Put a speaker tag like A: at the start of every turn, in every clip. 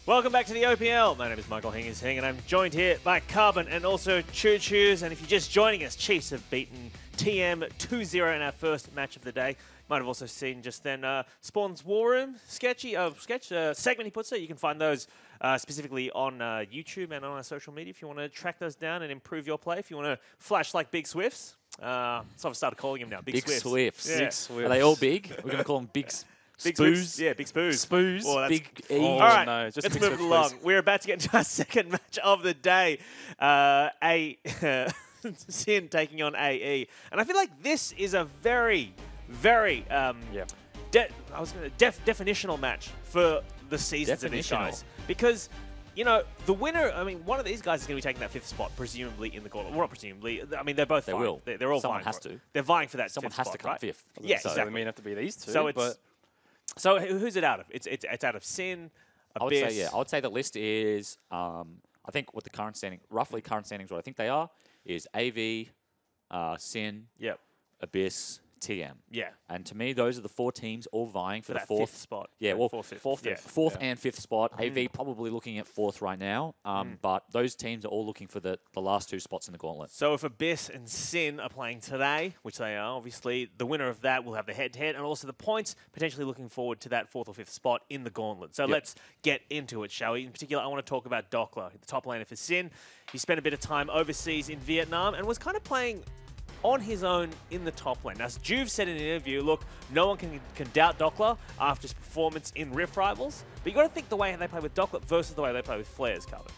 A: Welcome back to the OPL. My name is Michael Hingis and I'm joined here by Carbon and also Choo Choos. And if you're just joining us, Chiefs have beaten TM 2-0 in our first match of the day. Might have also seen just then Spawn's War Room segment he puts there. You can find those specifically on YouTube and on our social media if you want to track those down and improve your play. If you want to flash like Big Swifts. So I've started calling him now. Big Swifts.
B: Yeah.
A: Big
B: Swifts.
C: Are they all big? We're going to call them big
A: Big
C: spoos.
A: Swifts. Yeah, Big Spoos.
B: Spoos.
A: Oh, that's-
C: Big E.
B: Oh,
A: All right,
B: no, just
A: let's
B: Big
A: move it
B: Swifts,
A: along.
B: please.
A: We're about to get into our second match of the day. Sin taking on AE. And I feel like this is a very, very definitional match for the seasons of these guys. Because, you know, the winner, I mean, one of these guys is going to be taking that fifth spot, presumably, in the gauntlet. Well, not presumably. I mean, they're both
C: They
A: vying.
C: will.
A: They're all
C: Someone
A: vying
C: has
A: for it.
C: to.
A: They're vying for that
C: Someone
A: fifth
C: has
A: spot,
C: to come
A: right?
C: fifth.
A: Yeah,
B: So
A: exactly.
B: it may have to be these two.
A: So
B: but
A: who's it out of? It's out of Sin,
C: I would
A: Abyss.
C: say, yeah. I would say the list is, I think what the current standing, roughly current standings, what I think they are, is AV, Sin,
A: Yep.
C: Abyss, TM.
A: Yeah.
C: And to me, those are the four teams all vying for the
A: that
C: fourth
A: fifth spot.
C: Yeah, well,
A: Fourth, fifth.
B: fourth,
A: Yeah.
B: fifth.
C: fourth
B: Yeah.
C: and fifth spot. AV probably looking at fourth right now. But those teams are all looking for the last two spots in the gauntlet.
A: So if Abyss and Sin are playing today, which they are, obviously, the winner of that will have the head-to-head and also the points, potentially looking forward to that fourth or fifth spot in the gauntlet. So let's get into it, shall we? In particular, I want to talk about Dockler, the top laner for Sin. He spent a bit of time overseas in Vietnam and was kind of playing on his own in the top lane. Now, as Juve said in an interview, look, no one can doubt Dockler after his performance in Rift Rivals, but you got to think the way they play with Dockler versus the way they play with Flares, Carbon.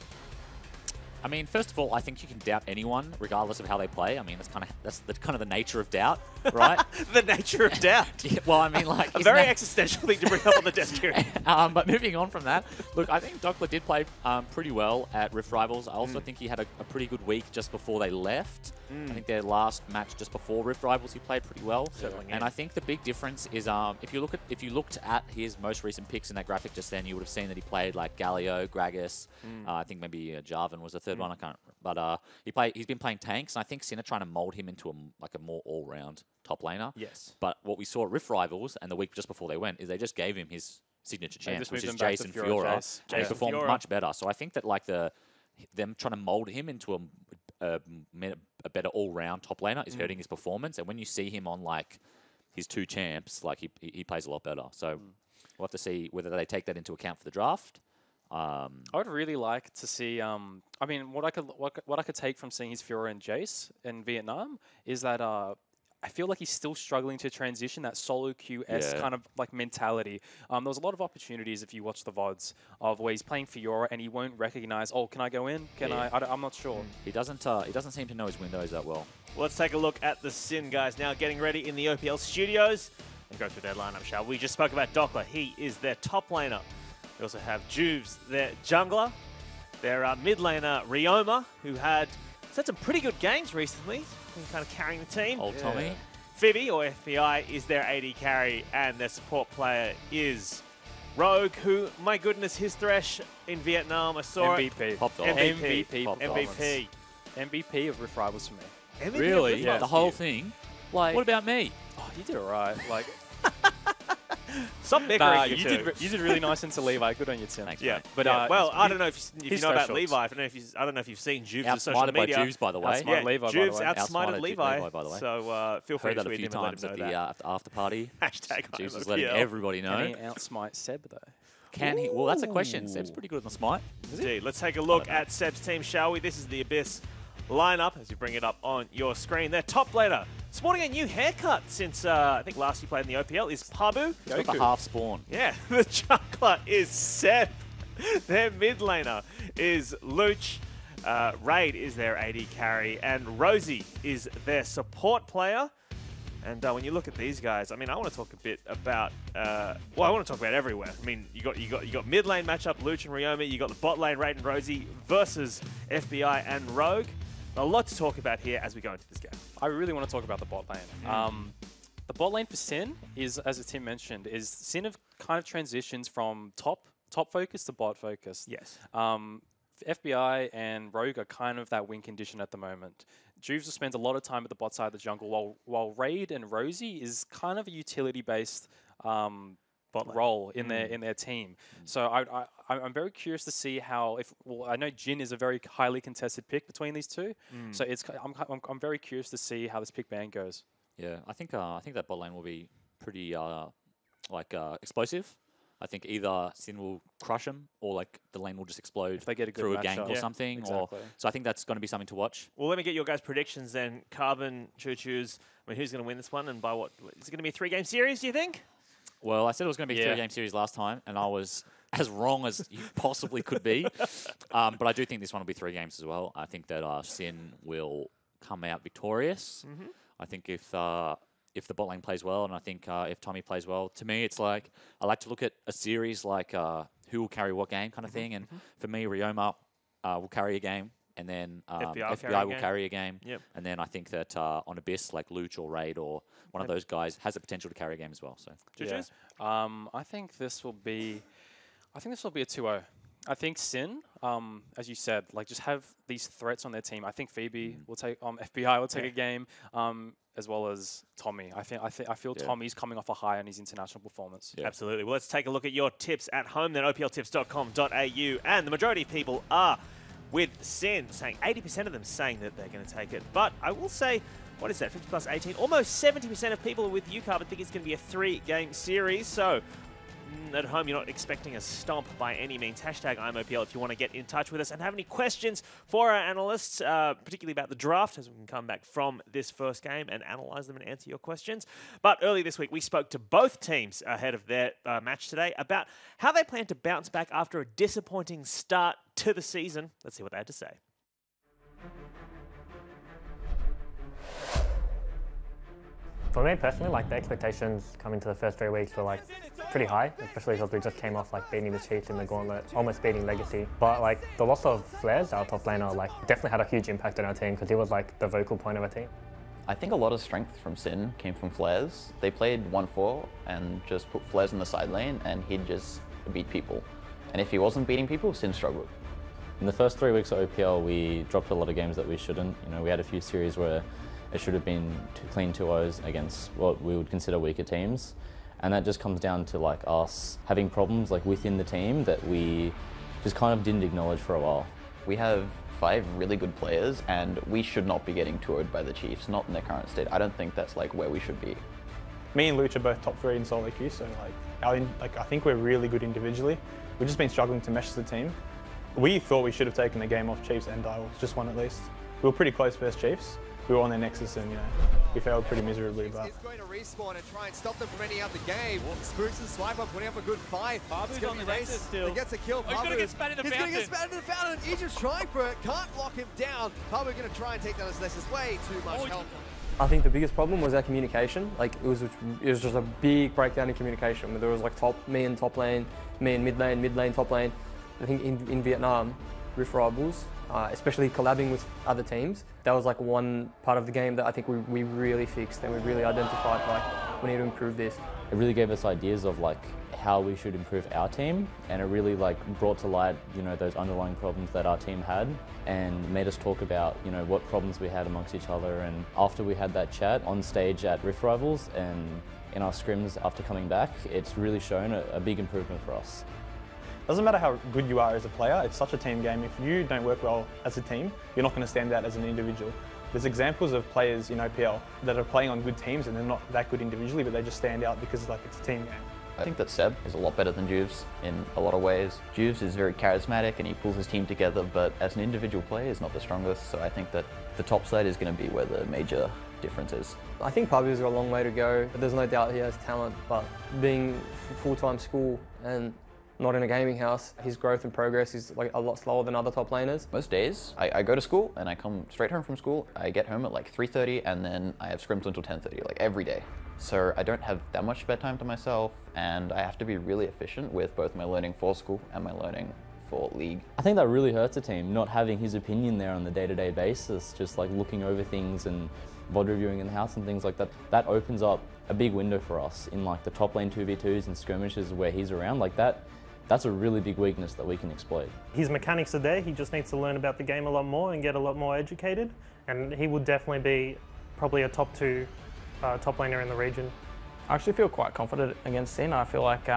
C: I mean, first of all, I think you can doubt anyone regardless of how they play. I mean, that's the kind of the nature of doubt, right?
A: The nature of doubt.
C: Yeah, well, I mean, like,
A: A
C: isn't
A: very
C: that-
A: existential thing to bring up on the desk here.
C: But moving on from that, look, I think Dockler did play pretty well at Rift Rivals. I also think he had a pretty good week just before they left. I think their last match just before Rift Rivals, he played pretty well.
A: Settling in.
C: And I think the big difference is if you looked at his most recent picks in that graphic just then, you would have seen that he played like Galio, Gragas. I think maybe Jarvan was the third one. I can't. But he's been playing tanks, and I think Sin are trying to mold him into a more all-round top laner.
A: Yes.
C: But what we saw at Rift Rivals and the week just before they went is they just gave him his signature
B: They
C: champ,
B: just
C: which
B: moved
C: is
B: him back to
C: Jason
B: Fiora
C: Fiora,
B: Jace.
C: and he
A: Jason
C: performed
A: Fiora.
C: much better. So I think that like them trying to mold him into a better all-round top laner is hurting his performance. And when you see him on like his two champs, like he plays a lot better. So we'll have to see whether they take that into account for the draft.
B: I would really like to see. I mean, what I could take from seeing his Fiora and Jace in Vietnam is that I feel like he's still struggling to transition that solo QS kind of like mentality. There was a lot of opportunities if you watch the VODs of where he's playing Fiora and he won't recognize. Oh, can I go in? Can
C: Yeah.
B: I'm not sure.
C: He doesn't seem to know his windows that well.
A: Let's take a look at the Sin guys now getting ready in the OPL studios and go through their lineup, shall we? Just spoke about Dockler. He is their top laner. We also have Juves, their jungler. Their mid laner, Ryoma, who had some pretty good games recently. Been kind of carrying the team.
C: Old Tommy.
A: Phoebe, or FBI, is their AD carry, and their support player is Rogue, who, my goodness, his Thresh in Vietnam, I saw it.
B: MVP.
C: Popped off.
A: MVP.
B: Pop
A: MVP.
B: MVP of Rift Rivals for me.
A: MVP
C: Really?
A: of the
B: Yeah.
C: The whole thing?
B: Like,
C: What about me?
B: oh, you did alright. Like,
A: Stop bickering,
B: nah,
A: you two.
B: you did really nice into Levi. Good on you, Tim.
C: Thanks,
A: Yeah,
C: mate.
B: But,
A: yeah. Well, I
B: he-
A: don't know if you
B: his
A: know about
B: thresholds.
A: Levi. I don't know if you've seen Juves' social
C: Outsmarted by
A: media.
C: Juves, by the way.
B: Outsmarted
A: Yeah,
B: Levi, by the
A: Juves
B: way.
A: outsmarted
C: Outsmarted
A: Levi,
C: by the way.
A: so feel free
C: Heard
A: to
C: that a
A: tweet
C: few
A: him and let
C: times
A: him
C: at
A: know
C: the
A: that.
C: after party.
A: Hashtag
C: Juves is
A: IMOPL.
C: letting everybody know.
B: Can he outsmite Seb though?
C: Can he? Well, that's a question. Seb's pretty good on the smite.
A: Indeed. Let's take a look at Seb's team, shall we? This is the Abyss lineup as you bring it up on your screen. Their top laner, sporting a new haircut since I think last he played in the OPL, is Pabu.
C: He's got the half spawn.
A: Yeah, the jungler is Seb. Their mid laner is Luch. Raid is their AD carry, and Rosie is their support player. And when you look at these guys, I mean, I want to talk a bit about. I want to talk about everywhere. I mean, you got mid lane matchup, Luch and Ryoma. You got the bot lane, Raid and Rosie versus FBI and Rogue. A lot to talk about here as we go into this game.
B: I really want to talk about the bot lane. The bot lane for Sin is, as Tim mentioned, is Sin have kind of transitions from top focus to bot focus.
A: Yes.
B: FBI and Rogue are kind of that win condition at the moment. Juves spends a lot of time at the bot side of the jungle, while Raid and Rosie is kind of a utility-based
A: bot lane.
B: role in their team. So I'm very curious to see how I know Jhin is a very highly contested pick between these two. So I'm very curious to see how this pick ban goes.
C: Yeah, I think that bot lane will be pretty explosive. I think either Sin will crush him or like the lane will just explode
B: if they get a good
C: through a
B: matchup.
C: gank or something.
B: Exactly.
C: So I think that's going to be something to watch.
A: Well, let me get your guys' predictions then. Carbon, Choo Choo's. I mean, who's going to win this one and by what? Is it going to be a 3-game series, do you think?
C: Well, I said it was going to be a 3-game series last time, and I was as wrong as you possibly could be. But I do think this one will be 3 games as well. I think that Sin will come out victorious. I think if the bot lane plays well, and I think if Tommy plays well, to me, it's like I like to look at a series like who will carry what game kind of thing. And for me, Ryoma will carry a game, and then FBI will carry a game. And then I think that on Abyss, like Luch or Raid or one of those guys has the potential to carry a game as well. So,
B: I think this will be a 2-0. I think Sin, as you said, like just have these threats on their team. I think Phoebe will take, FBI will take a game, as well as Tommy. I feel Tommy's coming off a high on his international performance.
A: Absolutely. Well, let's take a look at your tips at home then, opltips.com.au, and the majority of people are with Sin, saying 80% of them saying that they're going to take it. But I will say, what is that, 50 plus 18? Almost 70% of people are with you, Carbon, think it's going to be a 3-game series. So at home, you're not expecting a stomp by any means. Hashtag IMOPL if you want to get in touch with us and have any questions for our analysts, particularly about the draft, as we can come back from this first game and analyze them and answer your questions. But earlier this week, we spoke to both teams ahead of their match today about how they plan to bounce back after a disappointing start to the season. Let's see what they had to say.
D: For me personally, like the expectations coming to the first 3 weeks were like pretty high, especially because we just came off like beating the Chiefs in the gauntlet, almost beating Legacy. But like the loss of Flares, our top laner, like definitely had a huge impact on our team because he was like the vocal point of our team.
E: I think a lot of strength from Sin came from Flares. They played 1-4 and just put Flares in the side lane and he'd just beat people. And if he wasn't beating people, Sin struggled.
F: In the first 3 weeks of OPL, we dropped a lot of games that we shouldn't. You know, we had a few series where it should have been clean 2-0s against what we would consider weaker teams. And that just comes down to like us having problems like within the team that we just kind of didn't acknowledge for a while.
E: We have 5 really good players and we should not be getting 2-0'd by the Chiefs, not in their current state. I don't think that's like where we should be.
G: Me and Luch are both top 3 in solo queue, so I think we're really good individually. We've just been struggling to mesh as a team. We thought we should have taken the game off Chiefs and Dials, just one at least. We were pretty close versus Chiefs. We were on their Nexus and, we failed pretty miserably. But
H: He's going to respawn and try and stop them from ending up the game. Spooks and Swiper putting up a good fight.
I: Babu's on the Nexus still.
H: He gets a kill.
I: He's going to get spat in the fountain.
H: He's going to get spat in the fountain. Egypt's trying for it. Can't lock him down. Babu going to try and take down his Nexus. Way too much help.
J: I think the biggest problem was our communication. Like it was just a big breakdown in communication. There was like me and top lane, me and mid lane, top lane. I think in Vietnam, Rift Rivals, especially collabing with other teams, that was like one part of the game that I think we really fixed and we really identified like we need to improve this.
F: It really gave us ideas of like how we should improve our team, and it really like brought to light, those underlying problems that our team had and made us talk about, what problems we had amongst each other. And after we had that chat on stage at Rift Rivals and in our scrims after coming back, it's really shown a big improvement for us.
G: doesn't matter how good you are as a player, it's such a team game. If you don't work well as a team, you're not going to stand out as an individual. There's examples of players in OPL that are playing on good teams and they're not that good individually, but they just stand out because it's a team game.
E: I think that Seb is a lot better than Juves in a lot of ways. Juves is very charismatic and he pulls his team together, but as an individual player, he's not the strongest. So I think that the top side is going to be where the major difference is.
J: I think Pabu's got a long way to go. There's no doubt he has talent, but being full-time school and not in a gaming house, his growth and progress is like a lot slower than other top laners.
E: Most days, I go to school and I come straight home from school. I get home at like 3:30 and then I have scrims until 10:30, like every day. So I don't have that much spare time to myself and I have to be really efficient with both my learning for school and my learning for League.
F: I think that really hurts a team, not having his opinion there on the day-to-day basis, just like looking over things and VOD reviewing in the house and things like that. That opens up a big window for us in like the top lane 2v2s and skirmishes where he's around. Like that's a really big weakness that we can exploit.
D: His mechanics are there, he just needs to learn about the game a lot more and get a lot more educated, and he would definitely be probably a top 2 top laner in the region
K: I actually feel quite confident against Sin. I feel like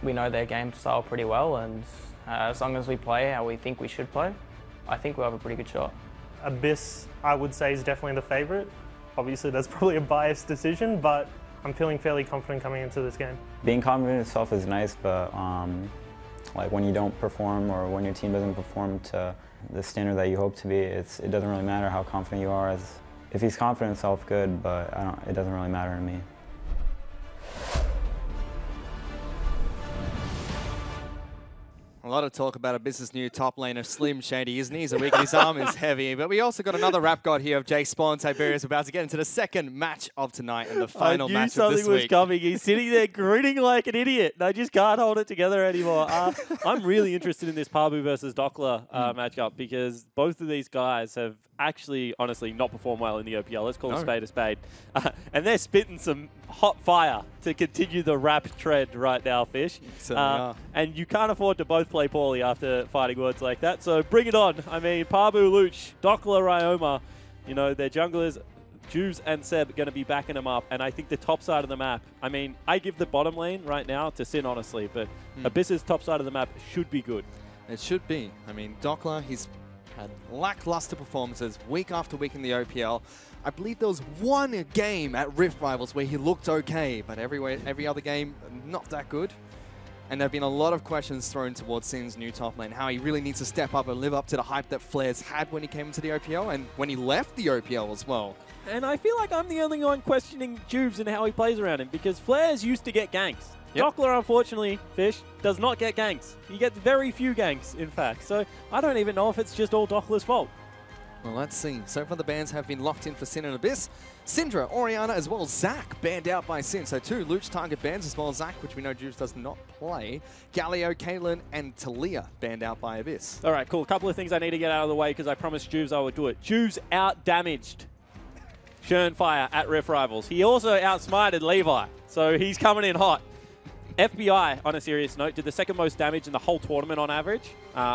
K: we know their game style pretty well, and as long as we play how we think we should play, I think we'll have a pretty good shot.
L: Abyss, I would say, is definitely the favourite. Obviously, that's probably a biased decision, but I'm feeling fairly confident coming into this game.
M: Being confident in itself is nice, but like when you don't perform or when your team doesn't perform to the standard that you hope to be, it doesn't really matter how confident you are. If he's confident in himself, good, but it doesn't really matter to me.
N: A lot of talk about Abyss's new top laner, Slim Shady. His knees are weak and his arm is heavy. But we also got another rap god here of Jay Spawn. Tiberius about to get into the second match of tonight and the final match of this week.
O: I knew something was coming. He's sitting there grinning like an idiot. I just can't hold it together anymore. I'm really interested in this Pabu versus Dockler matchup because both of these guys have actually, honestly, not performed well in the OPL. Let's call a spade a spade. And they're spitting some hot fire to continue the rap trend right now, Fish. And you can't afford to both play poorly after fighting words like that. So bring it on. I mean, Pabu, Luch, Dockler, Ryoma, you know, their junglers, Juves and Seb are going to be backing them up. And I think the top side of the map, I mean, I give the bottom lane right now to Sin, honestly. But Abyss's top side of the map should be good.
N: It should be. I mean, Dockler, he's had lackluster performances week after week in the OPL. I believe there was one game at Rift Rivals where he looked okay, but every other game, not that good. And there have been a lot of questions thrown towards Sin's new top lane, how he really needs to step up and live up to the hype that Flares had when he came into the OPL and when he left the OPL as well.
O: And I feel like I'm the only one questioning Juves and how he plays around him because Flares used to get ganks. Dockler, unfortunately, Fish, does not get ganks. He gets very few ganks, in fact. So I don't even know if it's just all Dockler's fault.
N: Well, let's see. So far, the bans have been locked in for Sin and Abyss. Syndra, Orianna, as well as Zac banned out by Sin. So 2 Luch target bans, as well as Zac, which we know Juves does not play. Galio, Caitlyn, and Talia banned out by Abyss.
O: All right, cool. A couple of things I need to get out of the way because I promised Juves I would do it. Juves out-damaged Shurnfire at Rift Rivals. He also outsmarted Levi, so he's coming in hot. FBI, on a serious note, did the second most damage in the whole tournament on average,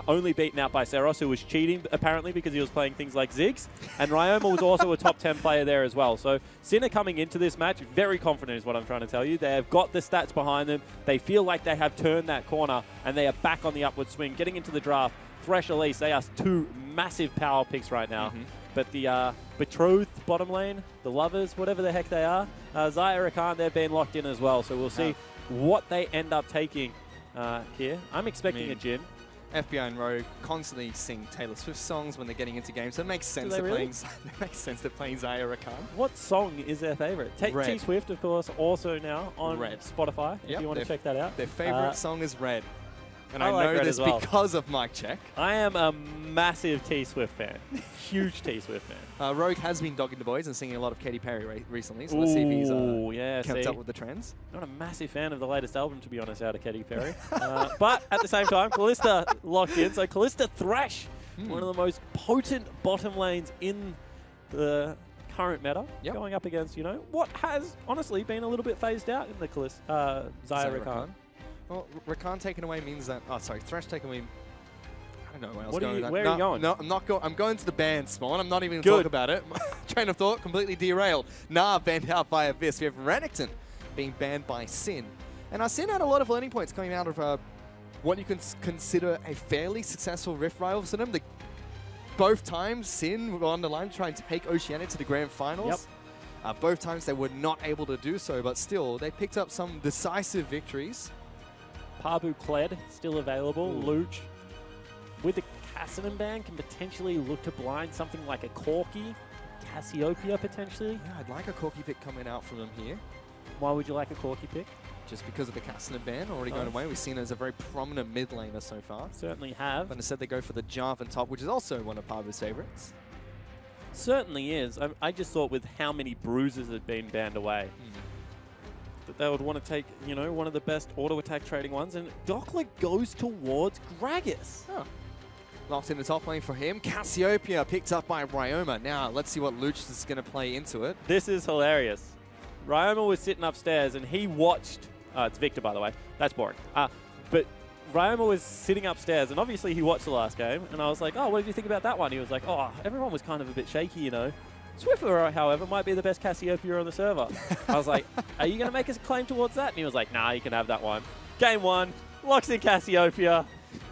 O: only beaten out by Seros, who was cheating, apparently, because he was playing things like Ziggs. And Ryoma was also a top 10 player there as well. So Sinner coming into this match, very confident is what I'm trying to tell you. They have got the stats behind them. They feel like they have turned that corner, and they are back on the upward swing. Getting into the draft, Thresh, Elise, they are 2 massive power picks right now. But the betrothed bottom lane, the lovers, whatever the heck they are, Zaya Rakan, they've been locked in as well. So we'll see what they end up taking here. I'm expecting a Jhin.
N: FBI and Rogue constantly sing Taylor Swift songs when they're getting into games, so it makes sense they're playing Zaya Rakan.
O: What song is their favorite? T Swift, of course, also now on Spotify, if you want to check that out.
N: Their favorite song is Red. And I
O: like
N: know this because of Mike Check.
O: I am a massive T Swift fan. Huge T Swift fan.
N: Rogue has been dogging the boys and singing a lot of Katy Perry recently, so let's see if he's kept up with the trends.
O: Not a massive fan of the latest album, to be honest, out of Katy Perry. But at the same time, Kalista locked in. So Kalista Thresh, one of the most potent bottom lanes in the current meta, going up against, you know, what has honestly been a little bit phased out in the Kalista, Zaya Rakan.
N: Well, Rakan taken away means that... Oh, sorry. Thresh taken away... I don't know where I was
O: going with that.
N: Where
O: are you going?
N: No, I'm not going. I'm going to the ban, Spawn. I'm not even going to talk about it. Train of thought completely derailed. Banned out by Abyss. We have Renekton being banned by Sin. And Sin had a lot of learning points coming out of what you can consider a fairly successful Rift Rivals for them. Both times, Sin were on the line trying to take Oceania to the Grand Finals. Both times they were not able to do so, but still, they picked up some decisive victories.
O: Pabu Kled still available. Luch with the Cassidy ban can potentially look to blind something like a Corki, Cassiopeia potentially.
N: Yeah, I'd like a Corki pick coming out from them here.
O: Why would you like a Corki pick?
N: Just because of the Cassidy ban already going away. We've seen it as a very prominent mid laner so far.
O: Certainly have.
N: But instead they go for the Jarvan top, which is also one of Pabu's favorites.
O: Certainly is. I just thought with how many bruises had been banned away, that they would want to take, you know, one of the best auto-attack trading ones, and Dockler goes towards Gragas.
N: Locked in the top lane for him. Cassiopeia picked up by Ryoma. Now, let's see what Luch is going to play into it.
O: This is hilarious. Ryoma was sitting upstairs, and he watched... it's Victor, by the way. That's boring. But Ryoma was sitting upstairs, and obviously he watched the last game, and I was like, oh, what did you think about that one? He was like, oh, everyone was kind of a bit shaky, you know. Swiffer, however, might be the best Cassiopeia on the server. I was like, are you going to make us a claim towards that? And he was like, nah, you can have that one. Game 1, locks in Cassiopeia,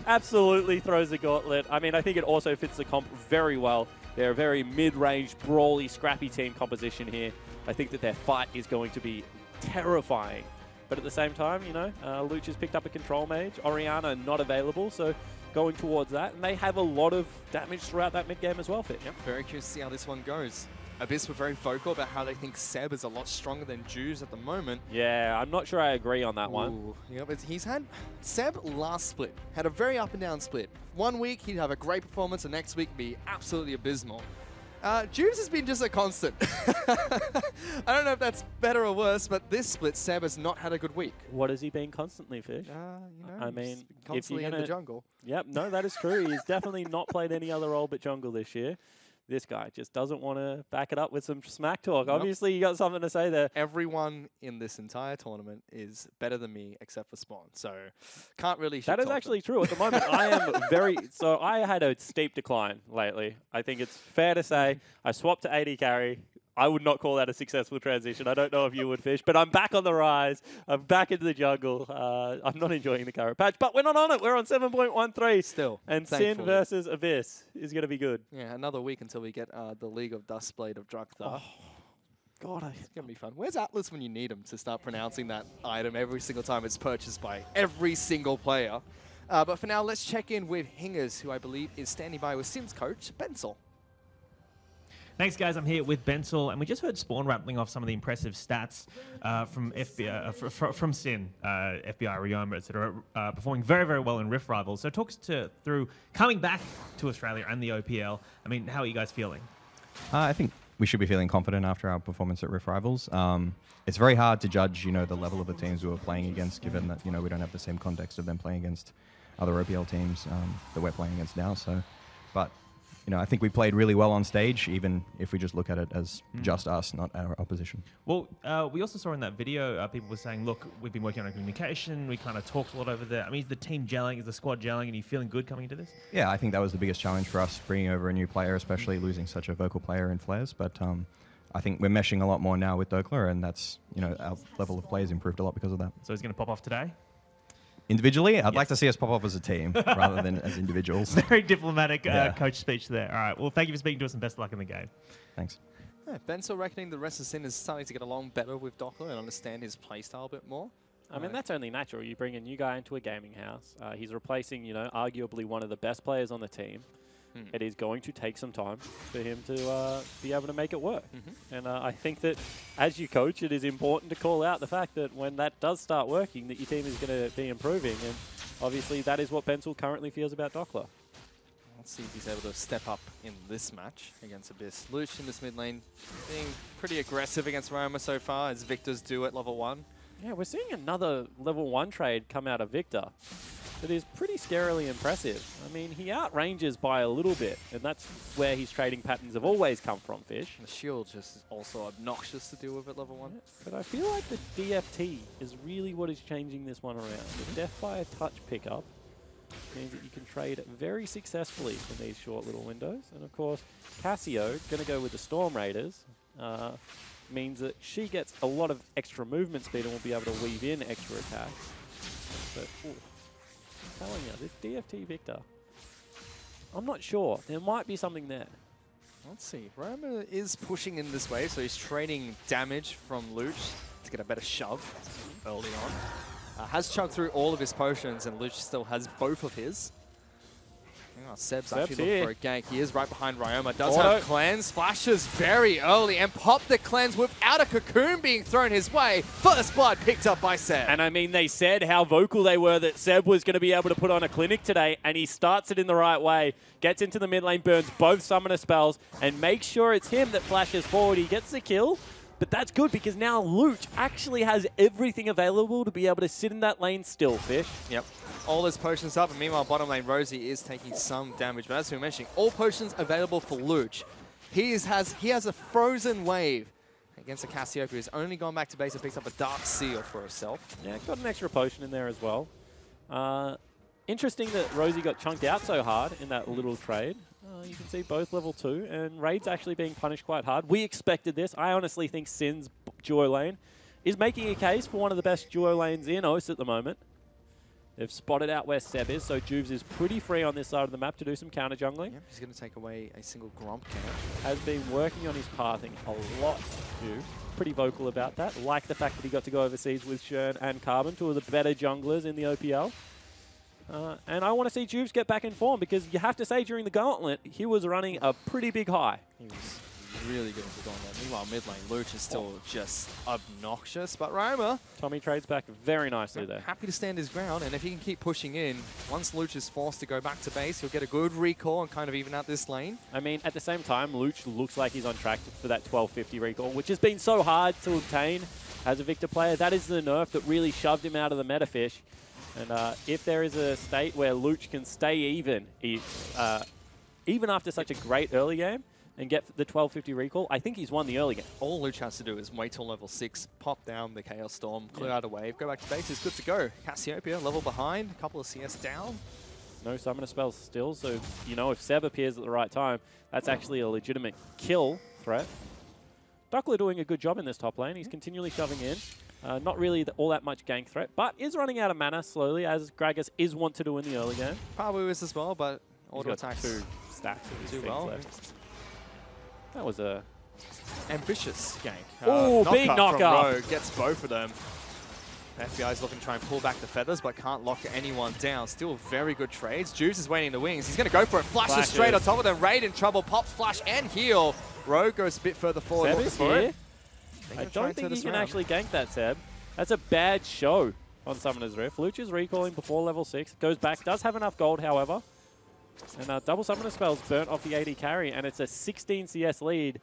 O: absolutely throws the gauntlet. I mean, I think it also fits the comp very well. They're a very mid-range, brawly, scrappy team composition here. I think that their fight is going to be terrifying. But at the same time, you know, Luch has picked up a control mage. Orianna not available, so going towards that. And they have a lot of damage throughout that mid-game as well, Fitch.
N: Yep, very curious to see how this one goes. Abyss were very vocal about how they think Seb is a lot stronger than Juice at the moment.
O: Yeah, I'm not sure I agree on that one.
N: Ooh, yeah, but he's had... Seb last split had a very up and down split. 1 week, he'd have a great performance, the next week be absolutely abysmal. Juice has been just a constant. I don't know if that's better or worse, but this split, Seb has not had a good week.
O: What has he been constantly, Fish?
N: You know,
O: I mean,
N: constantly
O: if you're
N: in the jungle.
O: Yep, no, that is true. He's definitely not played any other role but jungle this year. This guy just doesn't want to back it up with some smack talk.
N: Nope.
O: Obviously, you got something to say there.
N: Everyone in this entire tournament is better than me except for Spawn, so can't really
O: That is actually true. At the moment, I am very... So I had a steep decline lately. I think it's fair to say I swapped to AD carry. I would not call that a successful transition. I don't know if you would, Fish, but I'm back on the rise. I'm back into the jungle. I'm not enjoying the carrot patch, but we're not on it. We're on 7.13
N: still.
O: And
N: thankfully.
O: Sin versus Abyss is going to be good.
N: Yeah, another week until we get the League of Dustblade of Drakthar.
O: God,
N: it's going to be fun. Where's Atlas when you need him to start pronouncing that item every single time it's purchased by every single player? But for now, let's check in with Hingers, who I believe is standing by with Sin's coach, Bensel.
P: Thanks, guys. I'm here with Bensel, and we just heard Spawn rattling off some of the impressive stats from FBI, from Sin, FBI, Ryoma, etc., performing very, very well in Rift Rivals. So talk us through coming back to Australia and the OPL. I mean, how are you guys feeling?
Q: I think we should be feeling confident after our performance at Rift Rivals. It's very hard to judge, you know, the level of the teams we were playing against, given that, you know, we don't have the same context of them playing against other OPL teams that we're playing against now. So, but you know, I think we played really well on stage, even if we just look at it as just us, not our opposition.
P: Well, we also saw in that video, people were saying, look, we've been working on our communication, we kind of talked a lot over there. I mean, is the team gelling, is the squad gelling, and are you feeling good coming into this?
Q: Yeah, I think that was the biggest challenge for us, bringing over a new player, especially losing such a vocal player in Flares. But I think we're meshing a lot more now with Dokler, and that's, you know, our level of play has improved a lot because of that.
P: So he's going to pop off today?
Q: Individually, I'd like to see us pop off as a team rather than as individuals.
P: Very diplomatic coach speech there. All right, well, thank you for speaking to us and best of luck in the game.
Q: Thanks.
N: Yeah, Bensel reckoning the rest of Sin is starting to get along better with Dokler and understand his playstyle a bit more.
O: I mean, that's only natural. You bring a new guy into a gaming house. He's replacing, you know, arguably one of the best players on the team. It is going to take some time for him to be able to make it work. And I think that as you coach, it is important to call out the fact that when that does start working, that your team is going to be improving. And obviously that is what Bensel currently feels about Dokler.
N: Let's see if he's able to step up in this match against Abyss. Luch in this mid lane being pretty aggressive against Ryoma so far, as Victor's do at level 1.
O: Yeah, we're seeing another level 1 trade come out of Victor. That is pretty scarily impressive. I mean, he outranges by a little bit, and that's where his trading patterns have always come from, Fish.
N: The shield just is also obnoxious to deal with at level 1.
O: But I feel like the DFT is really what is changing this one around. The Death by a Touch pickup means that you can trade very successfully in these short little windows. And of course, Cassio, going to go with the Storm Raiders, means that she gets a lot of extra movement speed and will be able to weave in extra attacks. But, ooh. I'm telling you, this DFT Victor, I'm not sure. There might be something there.
N: Let's see. Ryoma is pushing in this way, so he's trading damage from Luch to get a better shove early on. Has chugged through all of his potions, and Luch still has both of his. Oh, Seb's actually looking for a gank. He is right behind Ryoma. Does have cleanse. Flashes very early and popped the cleanse without a cocoon being thrown his way. First blood picked up by Seb.
O: And I mean, they said how vocal they were that Seb was going to be able to put on a clinic today, and he starts it in the right way. Gets into the mid lane, burns both summoner spells, and makes sure it's him that flashes forward. He gets the kill. But that's good because now Luch actually has everything available to be able to sit in that lane still, Fish.
N: Yep. All his potions up, and meanwhile, bottom lane Rosie is taking some damage. But as we were mentioning, all potions available for Luch. He has a frozen wave against a Cassiopeia who's only gone back to base and picked up a Dark Seal for herself.
O: Yeah, got an extra potion in there as well. Interesting that Rosie got chunked out so hard in that little trade. You can see both level 2, and Raid's actually being punished quite hard. We expected this. I honestly think Sin's duo lane is making a case for one of the best duo lanes in OS at the moment. They've spotted out where Seb is, so Juves is pretty free on this side of the map to do some counter jungling.
N: Yep, he's going to take away a single Gromp camp.
O: Has been working on his pathing a lot, Juves. Pretty vocal about that. Like the fact that he got to go overseas with Shern and Carbon, two of the better junglers in the OPL. And I want to see Juves get back in form, because you have to say during the gauntlet, he was running a pretty big high.
N: He was really good at the gauntlet. Meanwhile, mid lane, Luch is still just obnoxious, but Roma...
O: Tommy trades back very nicely there.
N: Happy to stand his ground, and if he can keep pushing in, once Luch is forced to go back to base, he'll get a good recall and kind of even out this lane.
O: I mean, at the same time, Luch looks like he's on track for that 1250 recall, which has been so hard to obtain as a Victor player. That is the nerf that really shoved him out of the meta fish. And if there is a state where Luch can stay even after such a great early game and get the 1250 recall, I think he's won the early game.
N: All Luch has to do is wait till level 6, pop down the Chaos Storm, clear out a wave, go back to base, he's good to go. Cassiopeia, level behind, a couple of CS down.
O: No summoner spells still, so you know if Seb appears at the right time, that's actually a legitimate kill threat. Duckler doing a good job in this top lane. He's continually shoving in. Not really all that much gank threat, but is running out of mana slowly, as Gragas is want to do in the early game.
N: Pabu is as well, but auto
O: He's got
N: attacks
O: 2 stacks of
N: too
O: things
N: well.
O: left. That was a
N: ambitious gank.
O: Oh, big
N: knockup
O: knockup.
N: from Rogue, gets both of them. FBI is looking to try and pull back the feathers, but can't lock anyone down. Still very good trades. Juves is waiting in the wings. He's going to go for it. Flashes straight on top of them. Raid in trouble. Pops, flash, and heal. Rogue goes a bit further forward.
O: Seb
N: looking
O: is
N: for
O: here.
N: it.
O: I don't think he can actually gank that, Seb. That's a bad show on Summoner's Rift. Luch is recalling before level 6. Goes back. Does have enough gold, however. And double Summoner spells burnt off the AD carry, and it's a 16 CS lead.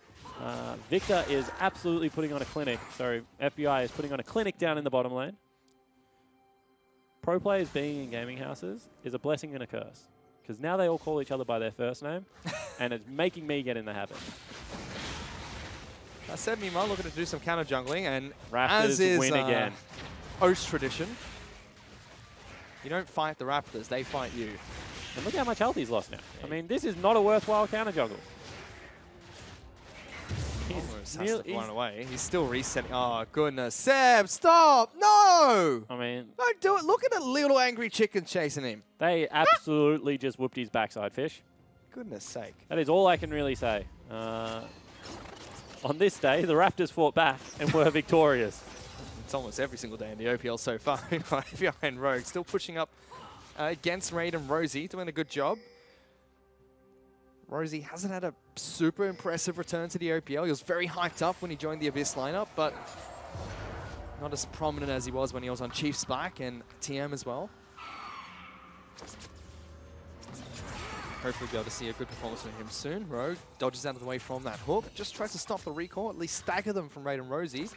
O: Victor is absolutely putting on a clinic. Sorry, FBI is putting on a clinic down in the bottom lane. Pro players being in gaming houses is a blessing and a curse, because now they all call each other by their first name, and it's making me get in the habit.
N: Seb meanwhile looking to do some counter jungling, and
O: Raptors
N: as is
O: win again.
N: OS tradition, you don't fight the Raptors, they fight you.
O: And look how much health he's lost now. I mean, this is not a worthwhile counter jungle.
N: Almost has to run away. He's still resetting. Oh, goodness. Seb, stop! No!
O: I mean...
N: Don't do it. Look at the little angry chicken chasing him.
O: They absolutely just whooped his backside, Fish.
N: Goodness sake.
O: That is all I can really say. On this day, the Raptors fought back and were victorious.
N: It's almost every single day in the OPL so far. Behind Rogue, still pushing up against Raid and Rosie, doing a good job. Rosie hasn't had a super impressive return to the OPL. He was very hyped up when he joined the Abyss lineup, but not as prominent as he was when he was on Chief's back and TM as well. Hopefully be able to see a good performance from him soon. Rogue dodges out of the way from that hook. Just tries to stop the recall, at least stagger them from Raid and Rosie.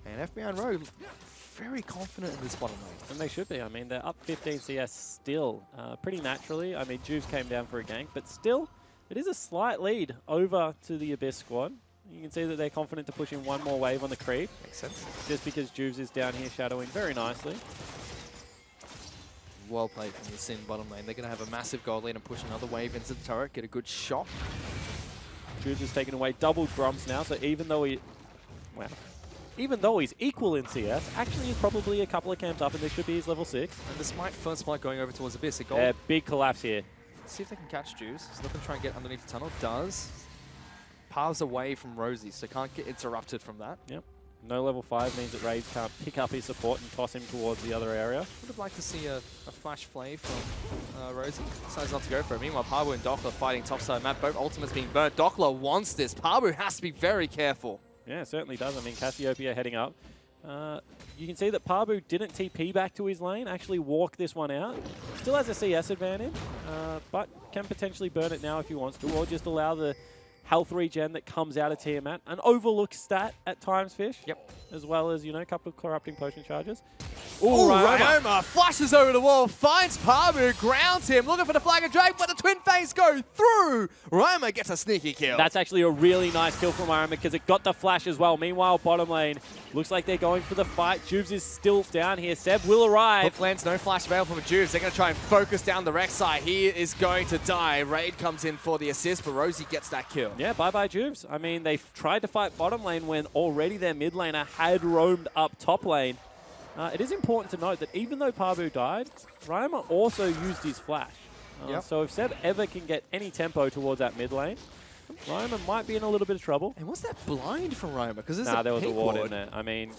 N: And FBI and Rogue very confident in this bottom lane.
O: And they should be. I mean, they're up 15 CS still, pretty naturally. I mean, Juves came down for a gank, but still, it is a slight lead over to the Abyss squad. You can see that they're confident to push in one more wave on the creep.
N: Makes sense.
O: Just because Juves is down here shadowing very nicely.
N: Well played from the Sin bottom lane. They're going to have a massive gold lead and push another wave into the turret, get a good shot.
O: Juves has taken away double Gromps now, so even though he's equal in CS, actually he's probably a couple of camps up, and this should be his level 6.
N: And despite first flight going over towards Abyss, a gold.
O: Yeah, big collapse here.
N: Let's see if they can catch Juves. He's looking to try and get underneath the tunnel. Does. Paths away from Rosie, so can't get interrupted from that.
O: Yep. No level 5 means that Raid can't pick up his support and toss him towards the other area.
N: Would have liked to see a flash flay from Rosie. Decides not to go for it. Meanwhile, Pabu and Dockler fighting topside map. Both ultimates being burnt. Dockler wants this. Pabu has to be very careful.
O: Yeah, it certainly does. I mean, Cassiopeia heading up. You can see that Pabu didn't TP back to his lane, actually walk this one out. Still has a CS advantage, but can potentially burn it now if he wants to, or just allow the health regen that comes out of Tiamat. An overlooked stat at times, Fish.
N: Yep.
O: As well as, a couple of corrupting potion charges.
N: Ooh, Ryoma flashes over the wall, finds Pabu, grounds him, looking for the flag and drag, but the Twin Fangs go through. Ryoma gets a sneaky kill.
O: That's actually a really nice kill from Ryoma because it got the flash as well. Meanwhile, bottom lane, looks like they're going for the fight. Jubes is still down here. Seb will arrive.
N: Hook lands, no flash available from Jubes. They're going to try and focus down the Rek'Sai. He is going to die. Raid comes in for the assist, but Rosie gets that kill.
O: Yeah, bye-bye Jubes. I mean, they tried to fight bottom lane when already their mid laner had roamed up top lane. It is important to note that even though Pabu died, Ryoma also used his flash. So if Seb ever can get any tempo towards that mid lane, Ryoma might be in a little bit of trouble.
N: And what's that blind from Ryoma? Because
O: there was a ward in there. I mean,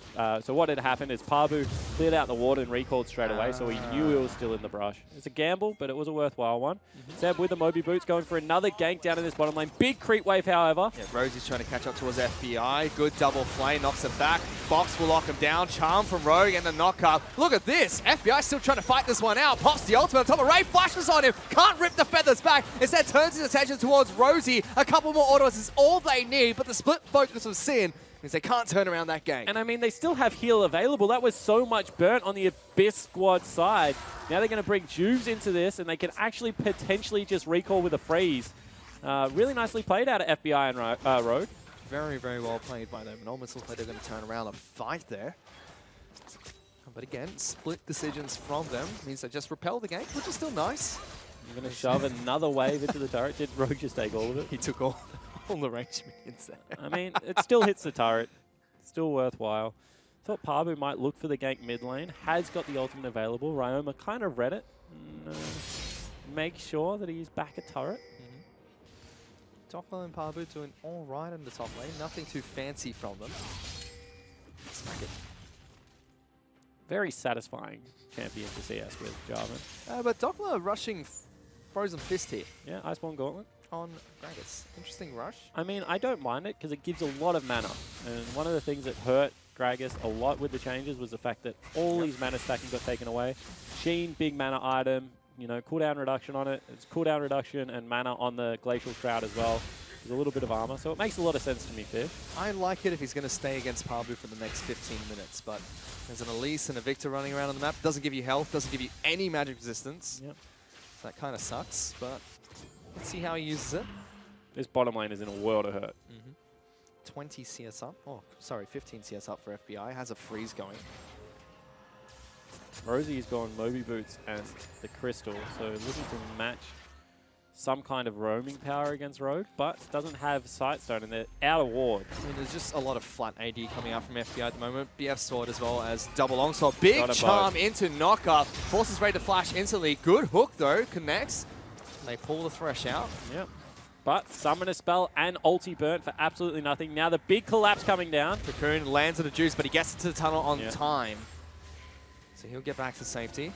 O: so what had happened is Pabu cleared out the ward and recalled straight away, so he knew he was still in the brush. It's a gamble, but it was a worthwhile one. Seb with the Moby Boots going for another gank down in this bottom lane. Big creep wave, however.
N: Yeah, Rosie's trying to catch up towards FBI. Good double flame, knocks it back. Box will lock him down. Charm from Rogue and the knock up. Look at this. FBI still trying to fight this one out. Pops the ultimate on top of Ray, flashes on him. Can't rip the feathers back. Instead turns his attention towards Rosie. A couple more autos is all they need, but the split focus of Sin means they can't turn around that game.
O: And I mean, they still have heal available. That was so much burnt on the Abyss squad side. Now they're going to bring Jubes into this, and they can actually potentially just recall with a freeze. Really nicely played out of FBI and Rogue.
N: Very, very well played by them. And almost looks like they're going to turn around a fight there. But again, split decisions from them means they just repel the game, which is still nice.
O: You're going to shove another wave into the turret. Did Rogue just take all of it?
N: He took all the range minions there.
O: I mean, it still hits the turret. Still worthwhile. Thought Pabu might look for the gank mid lane. Has got the ultimate available. Ryoma kind of read it. Make sure that he's back a turret.
N: Doppler and Pabu doing all right in the top lane. Nothing too fancy from them. Smack it.
O: Very satisfying champion to see us with, Jarvan.
N: But Doppler rushing Frozen Fist here.
O: Yeah, Iceborne Gauntlet.
N: On Gragas. Interesting rush.
O: I mean, I don't mind it because it gives a lot of mana. And one of the things that hurt Gragas a lot with the changes was the fact that all these mana stacking got taken away. Sheen, big mana item, cooldown reduction on it. It's cooldown reduction and mana on the Glacial Shroud as well. There's a little bit of armor, so it makes a lot of sense to me, Fish.
N: I like it if he's going to stay against Pabu for the next 15 minutes, but there's an Elise and a Victor running around on the map. Doesn't give you health, doesn't give you any magic resistance.
O: Yep.
N: So that kind of sucks, but let's see how he uses it.
O: This bottom lane is in a world of hurt.
N: 20 CS up. Oh, sorry, 15 CS up for FBI. Has a freeze going.
O: Rosie's gone Moby Boots and the Crystal, so looking to match some kind of roaming power against Rogue, but doesn't have Sightstone, and they're out of ward.
N: I mean, there's just a lot of flat AD coming out from FBI at the moment. BF Sword as well as double longsword. Big charm into knockup. Forces Raid to flash instantly. Good hook though, connects. They pull the Thresh out.
O: Yep. But Summoner Spell and ulti burnt for absolutely nothing. Now the big collapse coming down.
N: Cocoon lands at the juice, but he gets into the tunnel on time. So he'll get back to safety.